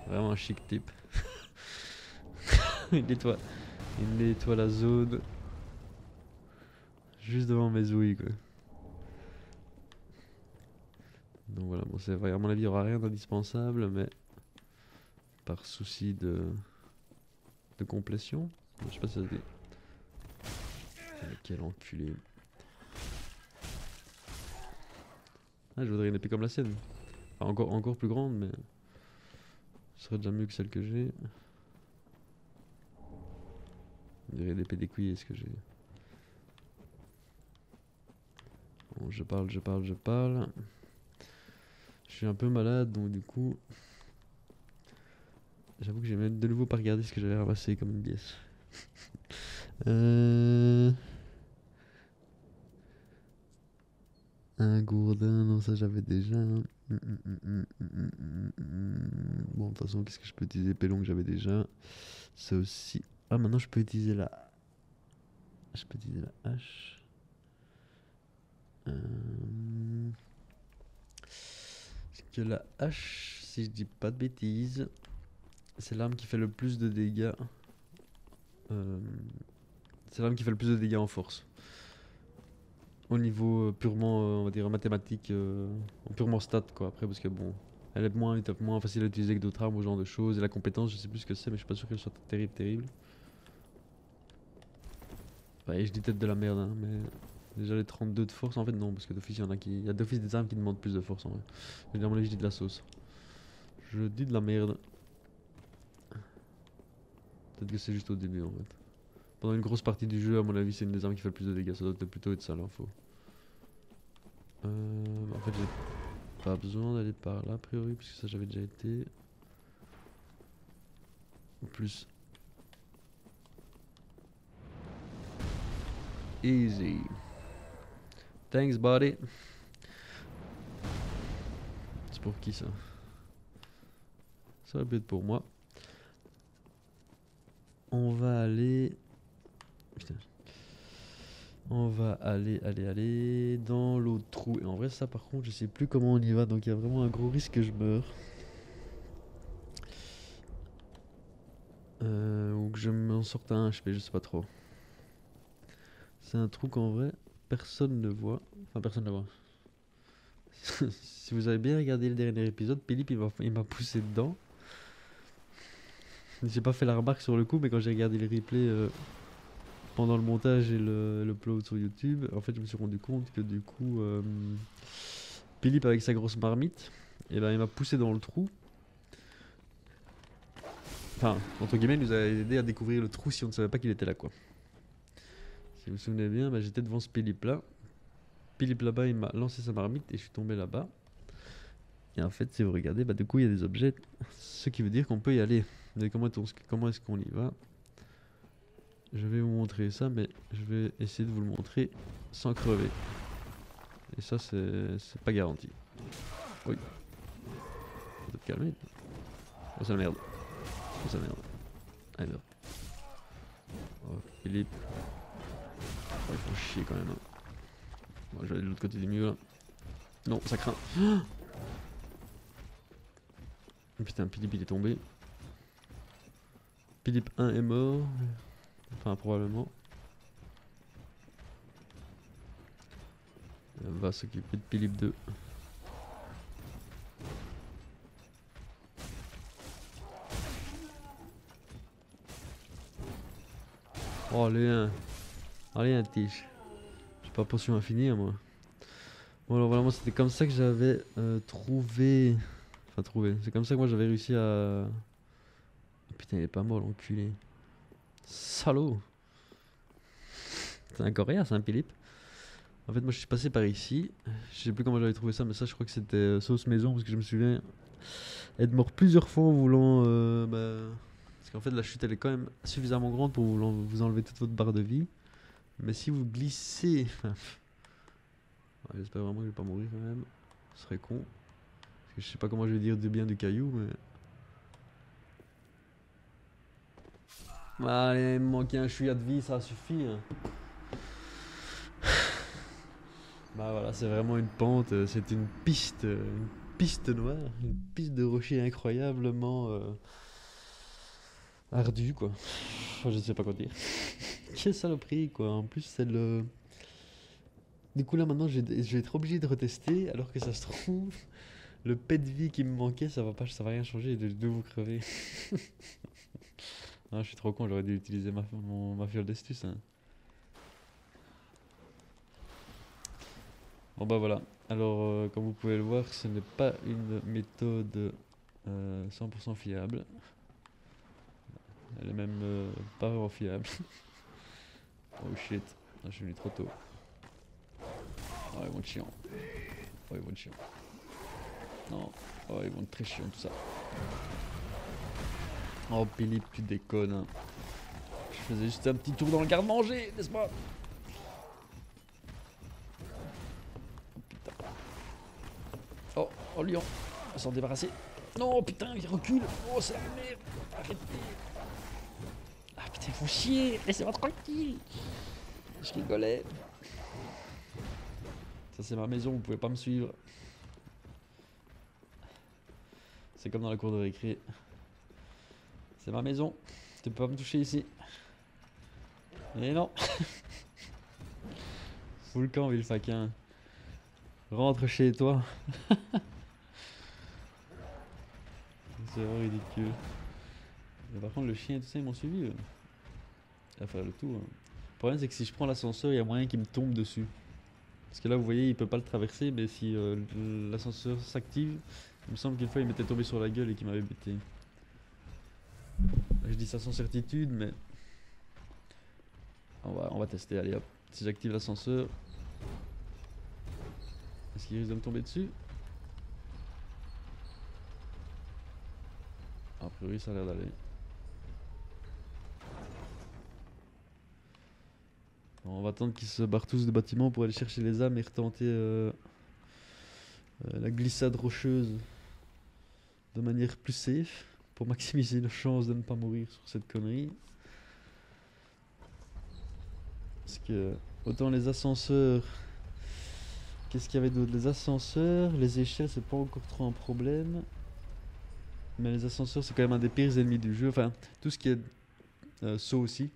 Vraiment un chic type. il nettoie la zone. Juste devant mes ouïes quoi. Donc voilà, bon c'est vrai, à mon avis il n'y aura rien d'indispensable, mais par souci de complétion, je sais pas si ça se dit. Quel enculé. Ah je voudrais une épée comme la sienne. Enfin, encore plus grande, mais ce serait déjà mieux que celle que j'ai. On dirait l'épée d'écuyer ce que j'ai. Bon, je parle. Je suis un peu malade donc du coup j'avoue que j'ai même de nouveau pas regardé ce que j'avais ramassé comme une pièce. Un gourdin, non ça j'avais déjà. Bon de toute façon qu'est-ce que je peux utiliser? Pélon que j'avais déjà. Ça aussi. Ah maintenant je peux utiliser la hache. Parce que la hache, si je dis pas de bêtises, c'est l'arme qui fait le plus de dégâts. C'est l'arme qui fait le plus de dégâts en force. Au niveau purement, on va dire mathématique, purement stat quoi. Après, parce que bon, elle est moins facile à utiliser que d'autres armes, ou ce genre de choses. Et la compétence, je sais plus ce que c'est, mais je suis pas sûr qu'elle soit terrible. Ouais, je dis peut-être de la merde, hein, mais déjà les 32 de force, en fait non, parce que d'office il y a d'office des armes qui demandent plus de force en vrai. Mais à mon avis, je dis de la sauce. Je dis de la merde. Peut-être que c'est juste au début en fait. pendant une grosse partie du jeu, à mon avis, c'est une des armes qui fait le plus de dégâts. Ça doit plutôt être ça l'info. En fait, j'ai pas besoin d'aller par là, a priori, puisque ça j'avais déjà été. En plus. Easy. Thanks, buddy. C'est pour qui ça? Ça va être pour moi. On va aller. Putain. On va aller dans l'autre trou. Et en vrai, ça par contre, je sais plus comment on y va. Donc il y a vraiment un gros risque que je meure. Ou que je m'en sorte à un HP, je sais pas trop. C'est un trou qu'en vrai, personne ne voit. Enfin, personne ne voit. Si vous avez bien regardé le dernier épisode, Philippe il m'a poussé dedans. J'ai pas fait la remarque sur le coup, mais quand j'ai regardé les replays pendant le montage et le upload sur YouTube, en fait je me suis rendu compte que du coup Philippe avec sa grosse marmite, et ben il m'a poussé dans le trou. Enfin, entre guillemets, il nous a aidé à découvrir le trou si on ne savait pas qu'il était là, quoi. Si vous vous souvenez bien, bah, j'étais devant ce Philippe là. Philippe là-bas, il m'a lancé sa marmite et je suis tombé là-bas. Et en fait, si vous regardez, bah, du coup, il y a des objets, ce qui veut dire qu'on peut y aller. Mais comment est-ce qu'on y va? Je vais vous montrer ça, mais je vais essayer de vous le montrer sans crever. Et ça, c'est pas garanti. Oui. Vous êtes calmé? Oh, c'est la merde. Oh, c'est la merde. Allez, merde. Oh, Philippe. Oh, ils font chier quand même. Hein. Bon, je vais aller de l'autre côté du mur. Là. Non, ça craint. Oh, putain, Philippe, il est tombé. Philippe 1 est mort. Enfin, probablement. On va s'occuper de Philippe 2. Oh, allez, un tige. J'ai pas potion infinie, hein, moi. Bon, alors vraiment, c'était comme ça que j'avais trouvé. Enfin, trouvé. C'est comme ça que moi j'avais réussi à. Oh, putain, il est pas mort, l'enculé. Salaud! C'est un coréen, c'est un Philippe. En fait, moi je suis passé par ici. Je sais plus comment j'avais trouvé ça, mais ça, je crois que c'était sauce maison parce que je me souviens être mort plusieurs fois en voulant. Parce qu'en fait, la chute elle est quand même suffisamment grande pour vous enlever toute votre barre de vie. Mais si vous glissez. Ouais, j'espère vraiment que je vais pas mourir quand même. Ce serait con. Parce que je sais pas comment je vais dire du bien du caillou, mais. Allez, il me manquait un chouïa de vie, ça suffit. Hein. Bah voilà, c'est vraiment une pente, c'est une piste noire, une piste de rocher incroyablement ardue quoi. Enfin, je sais pas quoi dire. Quelle saloperie quoi, en plus c'est le... Du coup là maintenant je vais être obligé de retester alors que ça se trouve, le pet de vie qui me manquait ça va rien changer, je vais vous crever. Ah, je suis trop con, j'aurais dû utiliser ma fiole d'astuce. Hein. Bon bah voilà, alors comme vous pouvez le voir, ce n'est pas une méthode 100% fiable. Elle est même pas vraiment fiable. Oh shit, ah, je suis venu trop tôt. Oh ils vont être chiants. Oh ils vont être chiants. Non, oh ils vont être très chiants tout ça. Oh Philippe, tu déconnes. Hein. Je faisais juste un petit tour dans le garde-manger, n'est-ce pas? Oh lion, on va s'en débarrasser. Non putain, il recule. Oh c'est la merde. Arrêtez. Ah putain, ils font chier. Laissez-moi tranquille. Je rigolais. Ça c'est ma maison, vous pouvez pas me suivre. C'est comme dans la cour de récré. C'est ma maison. Tu peux pas me toucher ici. Mais non. Fous le camp, Villefaquin. Rentre chez toi. C'est vraiment ridicule. Mais par contre, le chien et tout ça, ils m'ont suivi. Il va faire le tour. Hein. Le problème, c'est que si je prends l'ascenseur, il y a moyen qu'il me tombe dessus. Parce que là, vous voyez, il peut pas le traverser, mais si l'ascenseur s'active, il me semble qu'une fois, il m'était tombé sur la gueule et qu'il m'avait buté. Je dis ça sans certitude, mais On va tester, allez hop. Si j'active l'ascenseur. Est-ce qu'il risque de me tomber dessus? A priori ça a l'air d'aller. On va attendre qu'ils se barrent tous du bâtiment pour aller chercher les âmes et retenter la glissade rocheuse de manière plus safe pour maximiser la chance de ne pas mourir sur cette connerie. Parce que autant les ascenseurs, qu'est-ce qu'il y avait d'autre? Les ascenseurs, les échelles c'est pas encore trop un problème. Mais les ascenseurs c'est quand même un des pires ennemis du jeu. Enfin tout ce qui est saut aussi.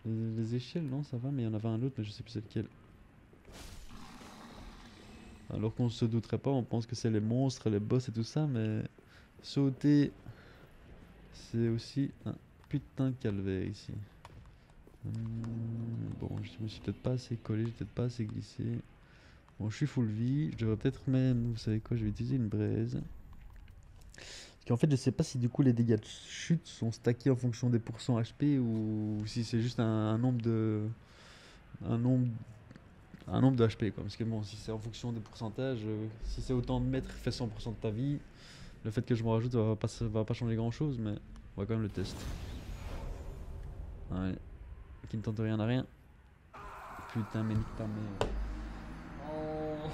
Les échelles non ça va mais il y en avait un autre mais je sais plus c'est lequel. Alors qu'on se douterait pas, on pense que c'est les monstres, les boss et tout ça, mais sauter, c'est aussi un putain de calvaire ici. Bon, je me suis peut-être pas assez collé, j'ai peut-être pas assez glissé. Bon, je suis full vie, je devrais peut-être même, vous savez quoi, je vais utiliser une braise. Parce qu'en fait, je sais pas si du coup les dégâts de chute sont stackés en fonction des pourcents HP ou si c'est juste un nombre de... Un nombre de HP quoi, parce que bon si c'est en fonction des pourcentages, si c'est autant de mètres fait 100% de ta vie, le fait que je me rajoute va pas changer grand chose mais on va quand même le tester. Ouais, qui ne tente rien à rien. Putain mais nique ta mère. Oh.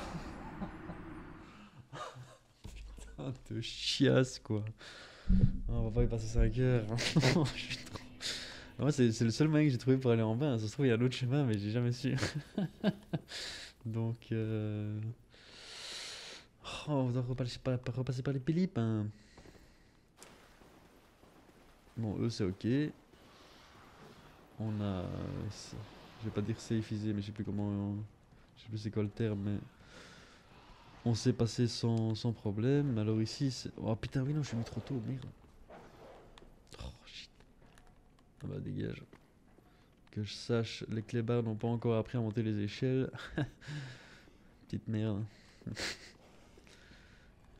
Putain de chiasse quoi. On va pas y passer 5 heures. Moi c'est le seul moyen que j'ai trouvé pour aller en bas, ça se trouve il y a un autre chemin mais j'ai jamais su. Donc oh, on doit repasser par les pélipes hein. Bon eux c'est ok. On a... Je vais pas dire safeisé mais je sais plus comment... Je sais plus c'est quoi le terme mais... On s'est passé sans problème. Alors ici c'est... Oh putain oui non je suis mis trop tôt, merde. Oh shit. Ah bah dégage. Que je sache, les clébards n'ont pas encore appris à monter les échelles. Petite merde.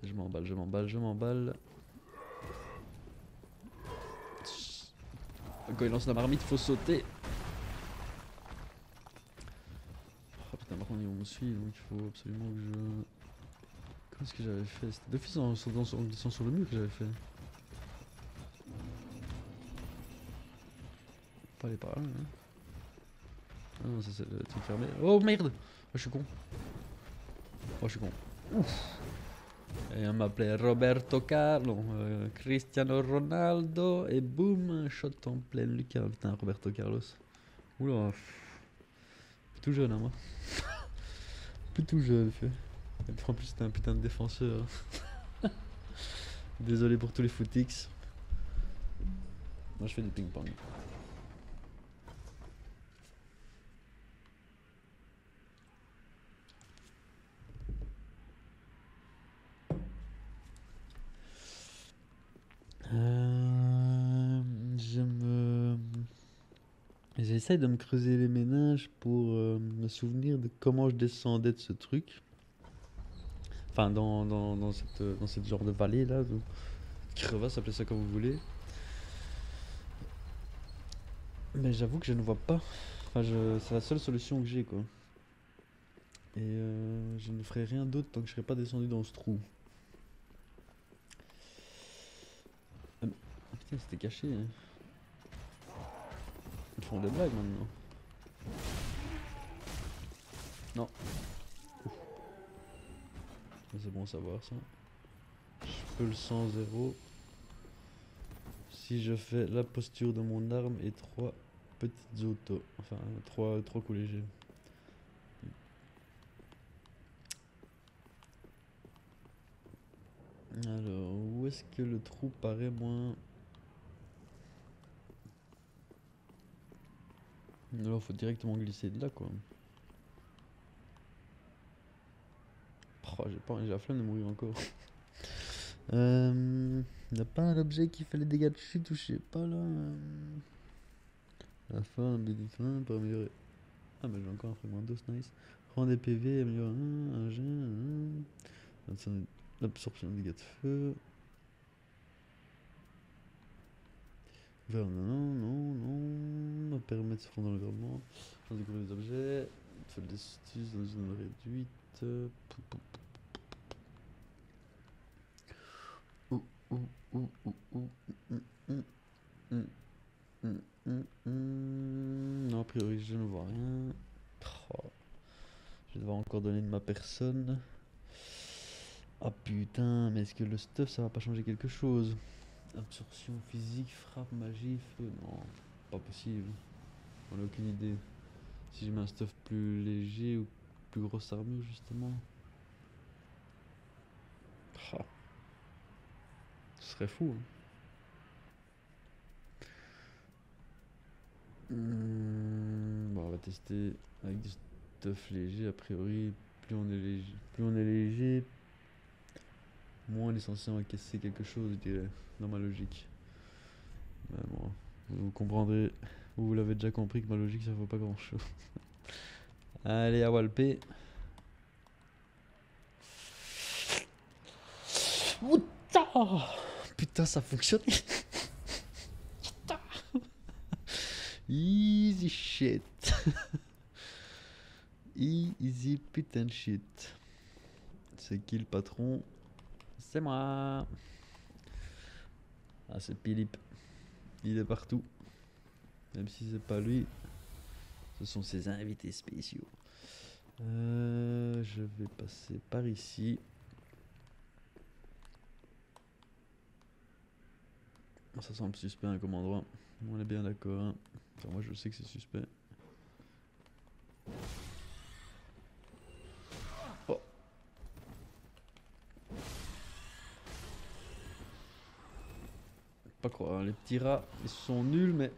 Je m'emballe. Quand il lance la marmite, faut sauter. Oh putain, par contre, ils me suivre donc il faut absolument que je. Qu'est-ce que j'avais fait? C'était d'office en glissant sur le mur que j'avais fait. Pas aller par là, hein. Ah non, ça c'est le truc fermé. Oh merde! Oh, je suis con. Oh, je suis con. Ouf! Et on m'appelait Roberto Carlo, Cristiano Ronaldo, et boum, un shot en pleine lucarne. Putain, Roberto Carlos. Oula, tout jeune, hein, moi. Plus tout jeune, fait. Et puis en plus, c'était un putain de défenseur. Désolé pour tous les footix. Moi, je fais du ping-pong. J'essaye de me creuser les méninges pour me souvenir de comment je descendais de ce truc. Enfin, dans cette genre de vallée là. Crevasse, appelez ça comme vous voulez. Mais j'avoue que je ne vois pas. Enfin, c'est la seule solution que j'ai quoi. Et je ne ferai rien d'autre tant que je serai pas descendu dans ce trou. Ah, putain, c'était caché. Hein. Ils font des blagues maintenant. Non. C'est bon à savoir ça. Je peux le 100-0 si je fais la posture de mon arme et 3 petites autos. Enfin, 3 coups légers. Alors, où est-ce que le trou paraît moins... Alors, faut directement glisser de là, quoi. Oh, j'ai la flemme de mourir encore. Y'a pas un objet qui fait les dégâts de chute ou je sais pas là. La fin, des fins pour améliorer. Ah, mais j'ai encore un fragment d'os, nice. Rend des PV, améliorer un jet. L'absorption de dégâts de feu. Non. permet de se fondre dans l'environnement. Chance de découvrir des objets. Faible d'astuce dans une zone réduite. Ouh, ouh, ouh, ouh, ouh. Non, a priori, je ne vois rien. Oh, je vais devoir encore donner de ma personne. Ah putain, mais est-ce que le stuff ça va pas changer quelque chose? Absorption physique, frappe, magie, feu. Non, pas possible. On n'a aucune idée. Si je mets un stuff plus léger ou plus grosse armure, justement. Ah, ce serait fou. Hein. Bon, on va tester avec du stuff léger. A priori, plus on est léger, moins on est censé encaisser quelque chose, je dirais, dans ma logique. Mais bon, vous comprendrez, vous l'avez déjà compris que ma logique ça vaut pas grand chose. Allez, à Walpé. Putain, ça fonctionne. Easy shit. Easy putain de shit. C'est qui le patron? C'est moi. Ah, c'est Philippe. Il est partout. Même si c'est pas lui, ce sont ses invités spéciaux. Je vais passer par ici. Ça semble suspect hein, comme endroit. On est bien d'accord. Hein. Enfin, moi je sais que c'est suspect. Oh. Pas croire, les petits rats ils sont nuls mais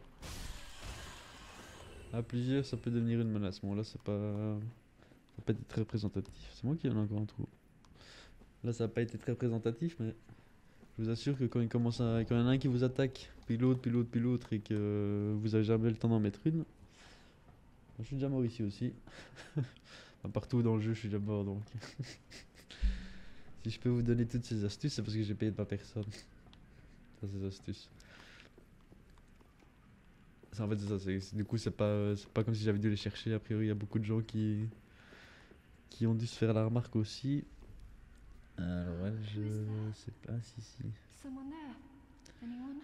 à plusieurs ça peut devenir une menace. Bon là c'est pas... ça n'a pas été très représentatif. C'est moi qui en ai encore un trou. Là ça n'a pas été très représentatif mais je vous assure que quand il commence à... quand il y en a un qui vous attaque, puis l'autre, puis l'autre, puis l'autre et que vous avez jamais le temps d'en mettre une. Je suis déjà mort ici aussi. Partout dans le jeu je suis déjà mort donc. Si je peux vous donner toutes ces astuces c'est parce que j'ai payé de ma personne. Ça ces astuces. En fait c'est ça, du coup c'est pas comme si j'avais dû les chercher. A priori il y a beaucoup de gens qui ont dû se faire la remarque aussi. Alors ouais, je sais pas si. Someone there? Anyone?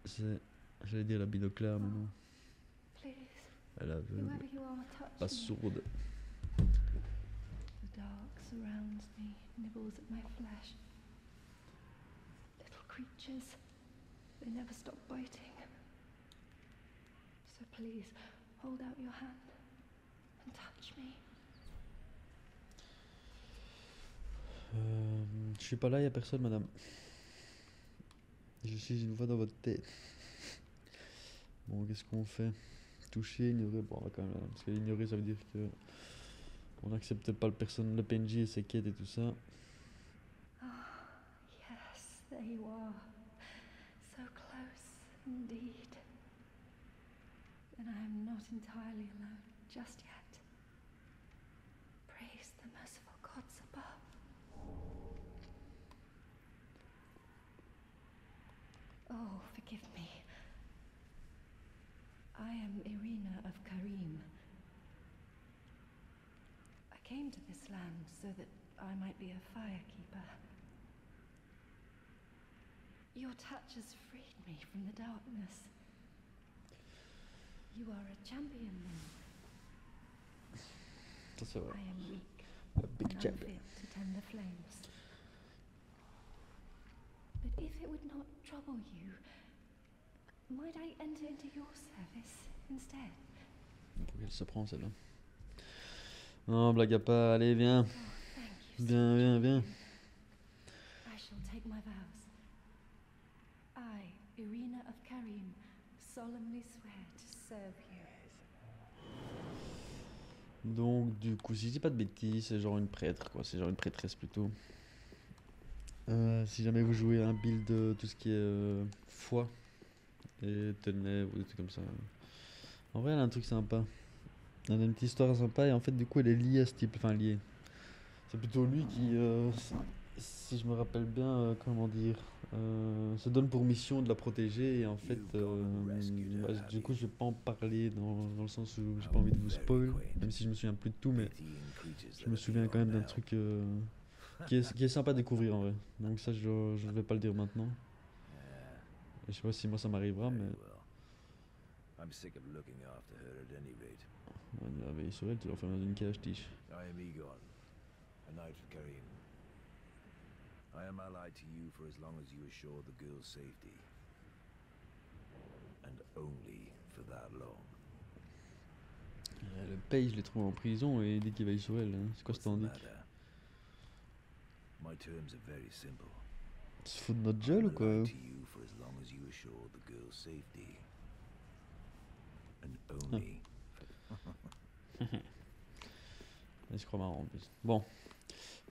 C'est... j'allais dire la binoclard mais non. Please, Elle est aveugle, whoever you are, touch pas me. sourde. The dark surrounds me, nibbles at my flesh. Little creatures, they never stop biting. So please, hold out your hand and touch me. Je suis pas là, y a personne, madame. Je suis une voix dans votre tête. Bon, qu'est-ce qu'on fait? Toucher, ignorer, bon, on va quand même. Parce que ignorer, ça veut dire que on n'accepte pas le PNJ et ses quêtes et tout ça. Ah, yes, there you are. So close indeed. And I am not entirely alone just yet. Praise the merciful gods above. Oh, forgive me. I am Irina of Karim. I came to this land so that I might be a firekeeper. Your touch has freed me from the darkness. You are a champion then. Ça c'est vrai. I am weak A big and champion. unfit to tend the flames. But if it would not trouble you, might I enter into your service instead? Pour qu'elle se prend celle-là. Non, blague à part, allez, viens. Oh, thank you. Viens, viens, viens. I shall take my vows. I, Irina of Karim, solemnly swear to serve you. Donc, du coup, si je dis pas de bêtises, c'est genre une prêtre, quoi. C'est genre une prêtresse plutôt. Si jamais vous jouez un build de tout ce qui est foi et ténèbres ou des trucs comme ça. En vrai, elle a un truc sympa. Elle a une petite histoire sympa et en fait, du coup, elle est liée à ce type. Enfin, liée. C'est plutôt lui si je me rappelle bien, comment dire, se donne pour mission de la protéger et en fait, bah, du coup, je vais pas en parler dans le sens où j'ai pas envie de vous spoil, même si je me souviens plus de tout, mais je me souviens quand même d'un truc qui est sympa à découvrir en vrai. Donc ça, je vais pas le dire maintenant. Et je sais pas si moi ça m'arrivera, mais I'm sick of looking after her at any rate. la veille sur elle, tu l'enfermes dans une cage, tige. I am Egon, a knight of Karim. I am allied to you for as long as you assure the girl's safety. And only for that long. Le paye, je l'ai trouvé en prison et il dit qu'il veille sur elle. Hein. C'est quoi ce What's the tandis? matter? My terms are very simple. Tu te fous de notre I'm gueule ou quoi? allied to you for as long as you assure the girl's safety. And only. Il se croit marrant en plus. Bon,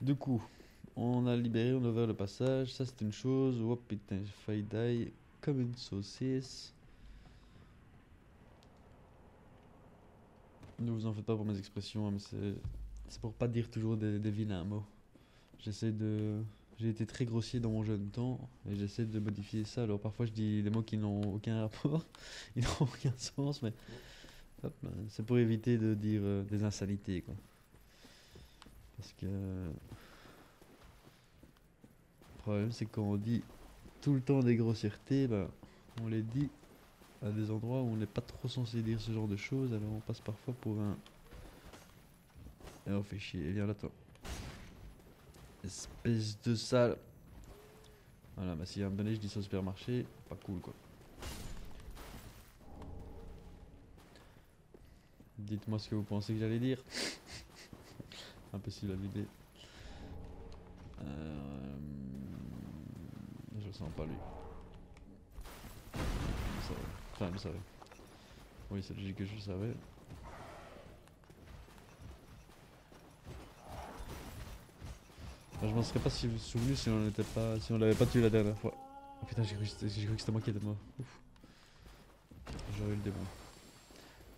du coup, on a libéré, on a ouvert le passage. Ça, c'est une chose. Oh putain, j'ai failli die comme une saucisse. Ne vous en faites pas pour mes expressions, hein, mais c'est pour pas dire toujours des vilains mots. J'ai été très grossier dans mon jeune temps et j'essaie de modifier ça. Alors parfois je dis des mots qui n'ont aucun rapport, ils n'ont aucun sens, mais hop, c'est pour éviter de dire des insanités, quoi. Parce que le problème c'est que quand on dit tout le temps des grossièretés, ben, on les dit à des endroits où on n'est pas trop censé dire ce genre de choses, alors on passe parfois pour un... Et on fait chier, viens là toi. Espèce de sale. Voilà, bah si à un moment donné je dis ça au supermarché, pas cool quoi. Dites-moi ce que vous pensez que j'allais dire. Impossible à vider. Je le sens pas lui. Je savais. Enfin, je le savais. Oui, c'est logique que je le savais. Enfin, je m'en serais pas si souvenu si on l'avait pas tué la dernière fois. Oh putain, j'ai cru que c'était moi qui étais mort. Ouf. J'aurais eu le démon.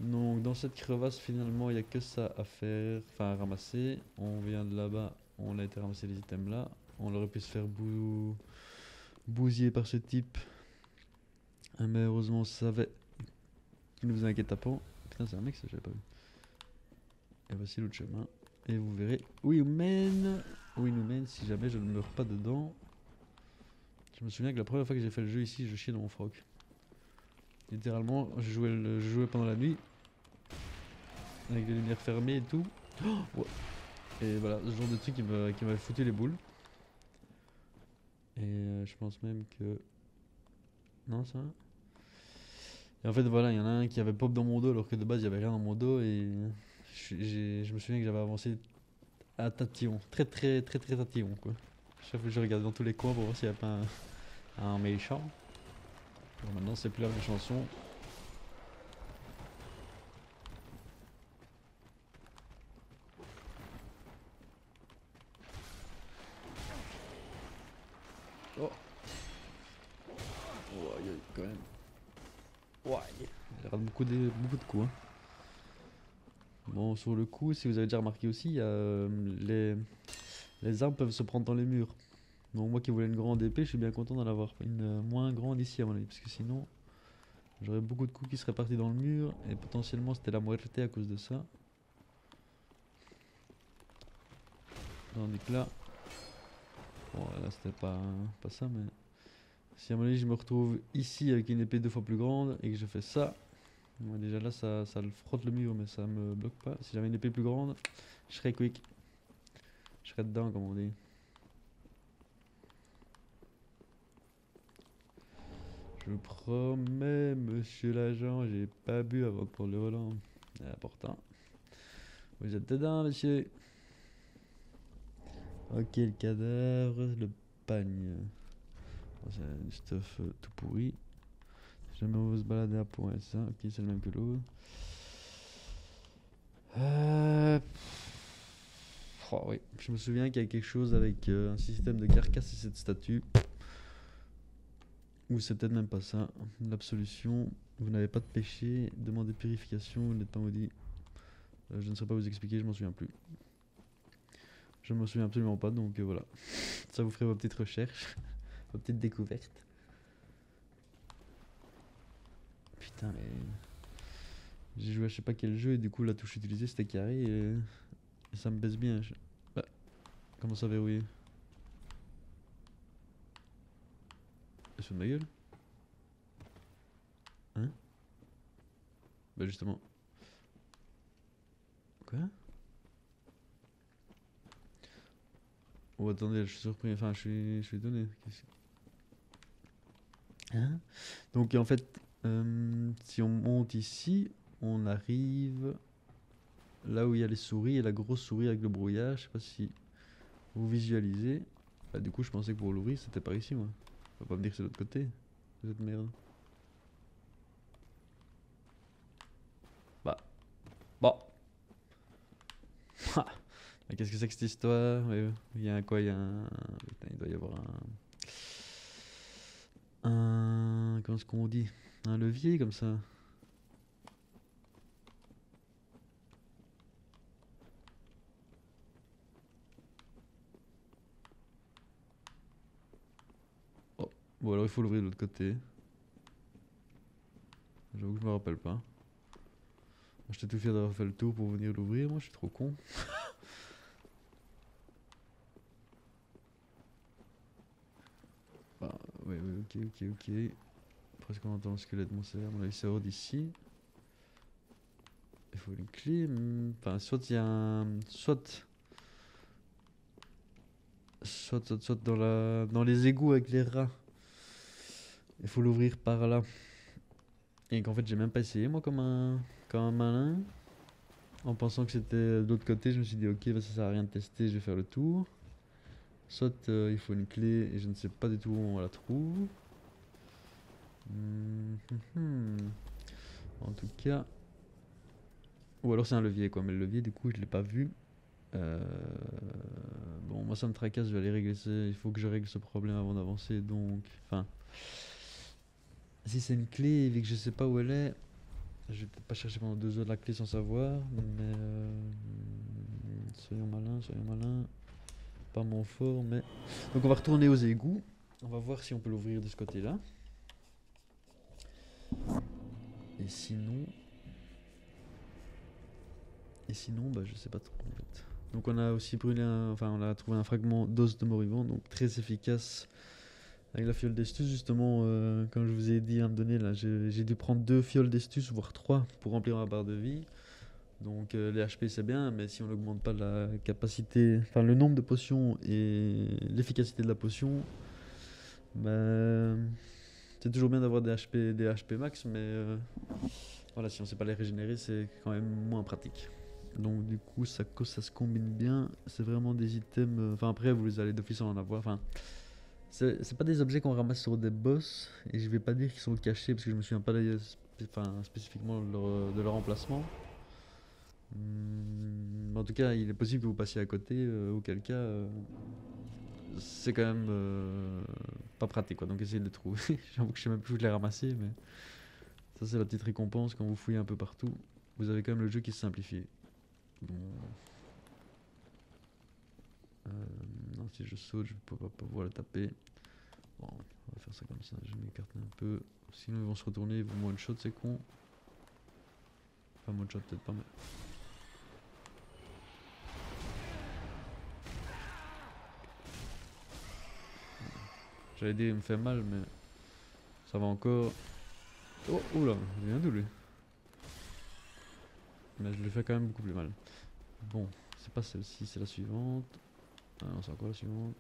Donc dans cette crevasse finalement il n'y a que ça à faire, enfin à ramasser. On vient de là-bas, on a été ramasser les items là. On aurait pu se faire bousiller par ce type. Mais heureusement on savait qu'il nous faisait un guet-apens. Putain c'est un mec ça j'avais pas vu. Et voici l'autre chemin. Et vous verrez où il nous mène si jamais je ne meurs pas dedans. Je me souviens que la première fois que j'ai fait le jeu ici je chiais dans mon froc. Littéralement je jouais pendant la nuit. Avec les lumières fermées et tout. Oh ouais. Et voilà, ce genre de truc qui m'avait foutu les boules. Et je pense même que... Non, ça va. Et en fait, voilà, il y en a un qui avait pop dans mon dos alors que de base, il y avait rien dans mon dos. Et je me souviens que j'avais avancé à tatillon. Très, très, très, très tatillon, quoi. Chaque fois que je regardais dans tous les coins pour voir s'il n'y avait pas un méchant. Bon, maintenant, c'est plus la même chanson. Oh. Oh, aïe, aïe, quand même. Ouais. Il rate beaucoup de coups. Hein. Bon, sur le coup, si vous avez déjà remarqué aussi, y a, les armes peuvent se prendre dans les murs. Donc moi qui voulais une grande épée, je suis bien content d'en avoir une moins grande ici à mon avis. Parce que sinon, j'aurais beaucoup de coups qui seraient partis dans le mur. Et potentiellement, c'était la muerte à cause de ça. Tandis que là... Bon, là c'était pas ça, mais... Si à mon avis je me retrouve ici avec une épée 2 fois plus grande et que je fais ça, bon, déjà là ça le frotte le mur mais ça me bloque pas. Si j'avais une épée plus grande, je serais quick. Je serais dedans comme on dit. Je vous promets monsieur l'agent, j'ai pas bu avant de prendre le volant. Important. Vous êtes dedans monsieur. Ok le cadavre, le pagne. C'est un stuff tout pourri. Si jamais on veut se balader à point, ça, ok, c'est le même que l'autre. Oh, oui, je me souviens qu'il y a quelque chose avec un système de carcasse et cette statue. Ou c'est peut-être même pas ça. L'absolution, vous n'avez pas de péché, demandez purification, vous n'êtes pas maudit. Je ne saurais pas vous expliquer, je m'en souviens plus. Je me souviens absolument pas, donc voilà. Ça vous ferait vos petites recherches, vos petites découvertes. Putain, mais... J'ai joué à je sais pas quel jeu et du coup la touche utilisée c'était carré et ça me baisse bien. Bah, comment ça verrouiller? Elle se fout de ma gueule? Hein? Bah justement. Quoi? Oh attendez, je suis surpris, enfin je suis étonné. Hein? Donc en fait, si on monte ici, on arrive là où il y a les souris et la grosse souris avec le brouillard. Je sais pas si vous visualisez. Bah, du coup, je pensais que pour l'ouvrir, c'était par ici, moi. On va pas me dire que c'est de l'autre côté, cette merde. Bah. Bon. Mais qu'est-ce que c'est que cette histoire? Il y a un quoi? Il y a un. Putain, il doit y avoir un. Comment est-ce qu'on dit? Un levier comme ça. Oh. Bon, alors il faut l'ouvrir de l'autre côté. J'avoue que je me rappelle pas. J'étais tout fier d'avoir fait le tour pour venir l'ouvrir, moi je suis trop con. Bah, ouais, ok. Presque on entend le squelette de mon cerf, à mon avis ça sort d'ici. Il faut une clé, enfin soit il y a un... Soit dans les égouts avec les rats. Il faut l'ouvrir par là. Et qu'en fait j'ai même pas essayé moi comme un malin. En pensant que c'était de l'autre côté, je me suis dit ok bah, ça sert à rien de tester, je vais faire le tour. Soit il faut une clé et je ne sais pas du tout où on la trouve. En tout cas... Ou alors c'est un levier quoi, mais le levier du coup je l'ai pas vu. Bon moi ça me tracasse, je vais aller régler ça. Il faut que je règle ce problème avant d'avancer donc... Enfin... Si c'est une clé et vu que je sais pas où elle est, je vais peut-être pas chercher pendant 2 heures la clé sans savoir. Mais... Soyons malins. Pas mon fort mais... Donc on va retourner aux égouts. On va voir si on peut l'ouvrir de ce côté là. Et sinon... bah je sais pas trop en fait. Donc on a aussi brûlé enfin on a trouvé un fragment d'os de moribond, donc très efficace. Avec la fiole d'estus justement, comme je vous ai dit à me donner là, j'ai dû prendre 2 fioles d'estus, voire 3 pour remplir ma barre de vie. Donc les HP c'est bien, mais si on n'augmente pas la capacité, enfin le nombre de potions et l'efficacité de la potion, bah, c'est toujours bien d'avoir des HP max, mais voilà, si on sait pas les régénérer, c'est quand même moins pratique. Donc du coup ça se combine bien, c'est vraiment des items, enfin après vous les allez d'office en avoir, enfin c'est pas des objets qu'on ramasse sur des boss, et je vais pas dire qu'ils sont cachés parce que je me souviens pas spécifiquement de leur emplacement. En tout cas il est possible que vous passiez à côté, auquel cas c'est quand même pas pratique quoi, donc essayez de les trouver. J'avoue que je sais même plus où je les ramasser, mais ça c'est la petite récompense quand vous fouillez un peu partout. Vous avez quand même le jeu qui se simplifie. Bon. Non, si je saute, je ne peux pas pouvoir le taper. Bon, on va faire ça comme ça, je m'écarte un peu. Sinon, ils vont se retourner, ils vont one shot, c'est con. Enfin, one shot, peut-être pas, mais. J'allais dire, il me fait mal, mais. Ça va encore. Oh, oula, j'ai bien doublé. Mais je le fais quand même beaucoup plus mal. Bon, c'est pas celle-ci, c'est la suivante. Ah non, c'est encore la suivante.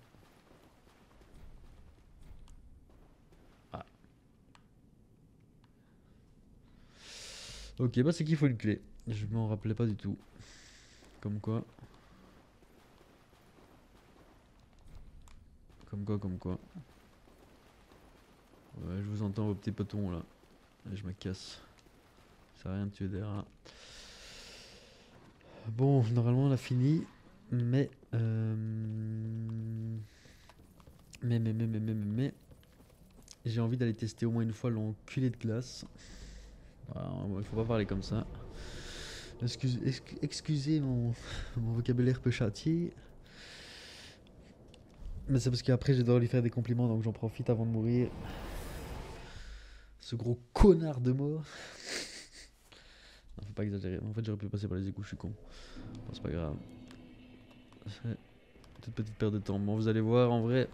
Ah. Ok, bah c'est qu'il faut une clé. Je m'en rappelais pas du tout. Comme quoi. Ouais, je vous entends vos petits potons là. Et je me casse. Ça sert à rien de tuer des rats. Bon, normalement on a fini. Mais j'ai envie d'aller tester au moins une fois l'enculé de glace. Voilà, il faut pas parler comme ça. Excusez mon vocabulaire peu châtié. Mais c'est parce qu'après, je dois lui faire des compliments, donc j'en profite avant de mourir. Ce gros connard de mort. Non, faut pas exagérer. En fait, j'aurais pu passer par les égouts, je suis con. Bon, c'est pas grave. C'est toute petite perte de temps. Bon, vous allez voir, en vrai,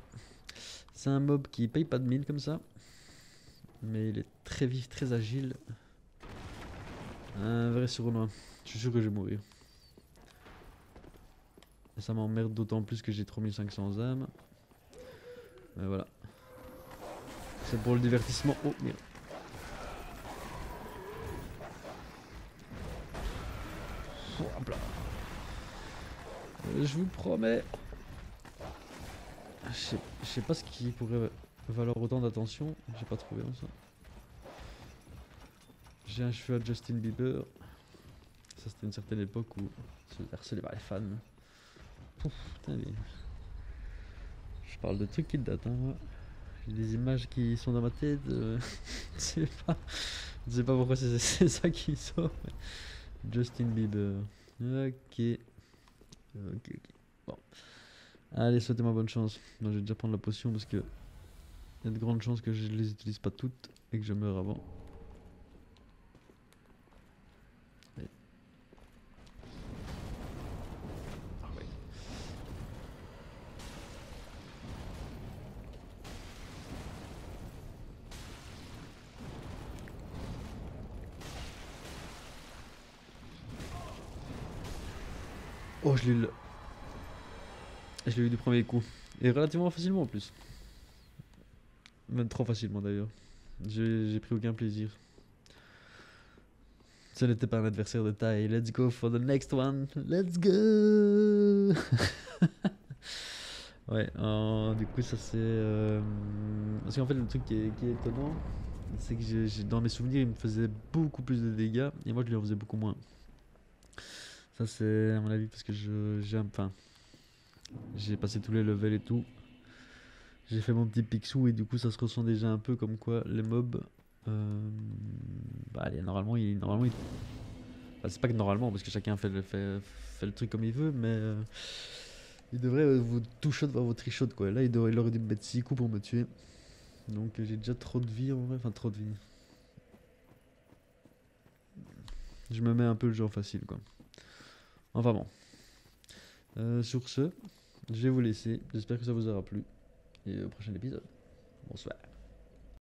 c'est un mob qui paye pas de mine comme ça. Mais il est très vif, très agile. Un vrai sournois. Je suis sûr que je vais mourir. Et ça m'emmerde d'autant plus que j'ai 3500 âmes. Mais voilà. C'est pour le divertissement. Oh merde. Hop là. Je vous promets. Je sais pas ce qui pourrait valoir autant d'attention. J'ai pas trouvé ça. J'ai un cheveu à Justin Bieber. Ça c'était une certaine époque où se harcelé par les fans. Pouf, putain, je parle de trucs qui datent, hein, moi. J'ai des images qui sont dans ma tête. Je sais pas pourquoi c'est ça qui sort. Mais... Justin Bieber. Ok. Bon. Allez, souhaitez-moi bonne chance. Moi, je vais déjà prendre la potion parce que il y a de grandes chances que je les utilise pas toutes et que je meure avant. Allez. Ah ouais. Oh, je l'ai eu du premier coup. Et relativement facilement en plus. Même trop facilement d'ailleurs. J'ai pris aucun plaisir. Ce n'était pas un adversaire de taille. Let's go for the next one. Let's go. Ouais, du coup ça c'est... Parce qu'en fait le truc qui est étonnant, c'est que dans mes souvenirs il me faisait beaucoup plus de dégâts et moi je lui en faisais beaucoup moins. Ça c'est à mon avis parce que j'ai passé tous les levels et tout. J'ai fait mon petit pixou et du coup ça se ressent déjà un peu comme quoi les mobs... bah allez, normalement bah, c'est pas que normalement parce que chacun fait le truc comme il veut, mais il devrait vous two shot voir votre trichot quoi. Là il aurait dû me mettre 6 coups pour me tuer. Donc j'ai déjà trop de vie en vrai, enfin trop de vie. Je me mets un peu le jeu en facile quoi. Enfin bon. Sur ce, je vais vous laisser. J'espère que ça vous aura plu. Et au prochain épisode. Bonsoir.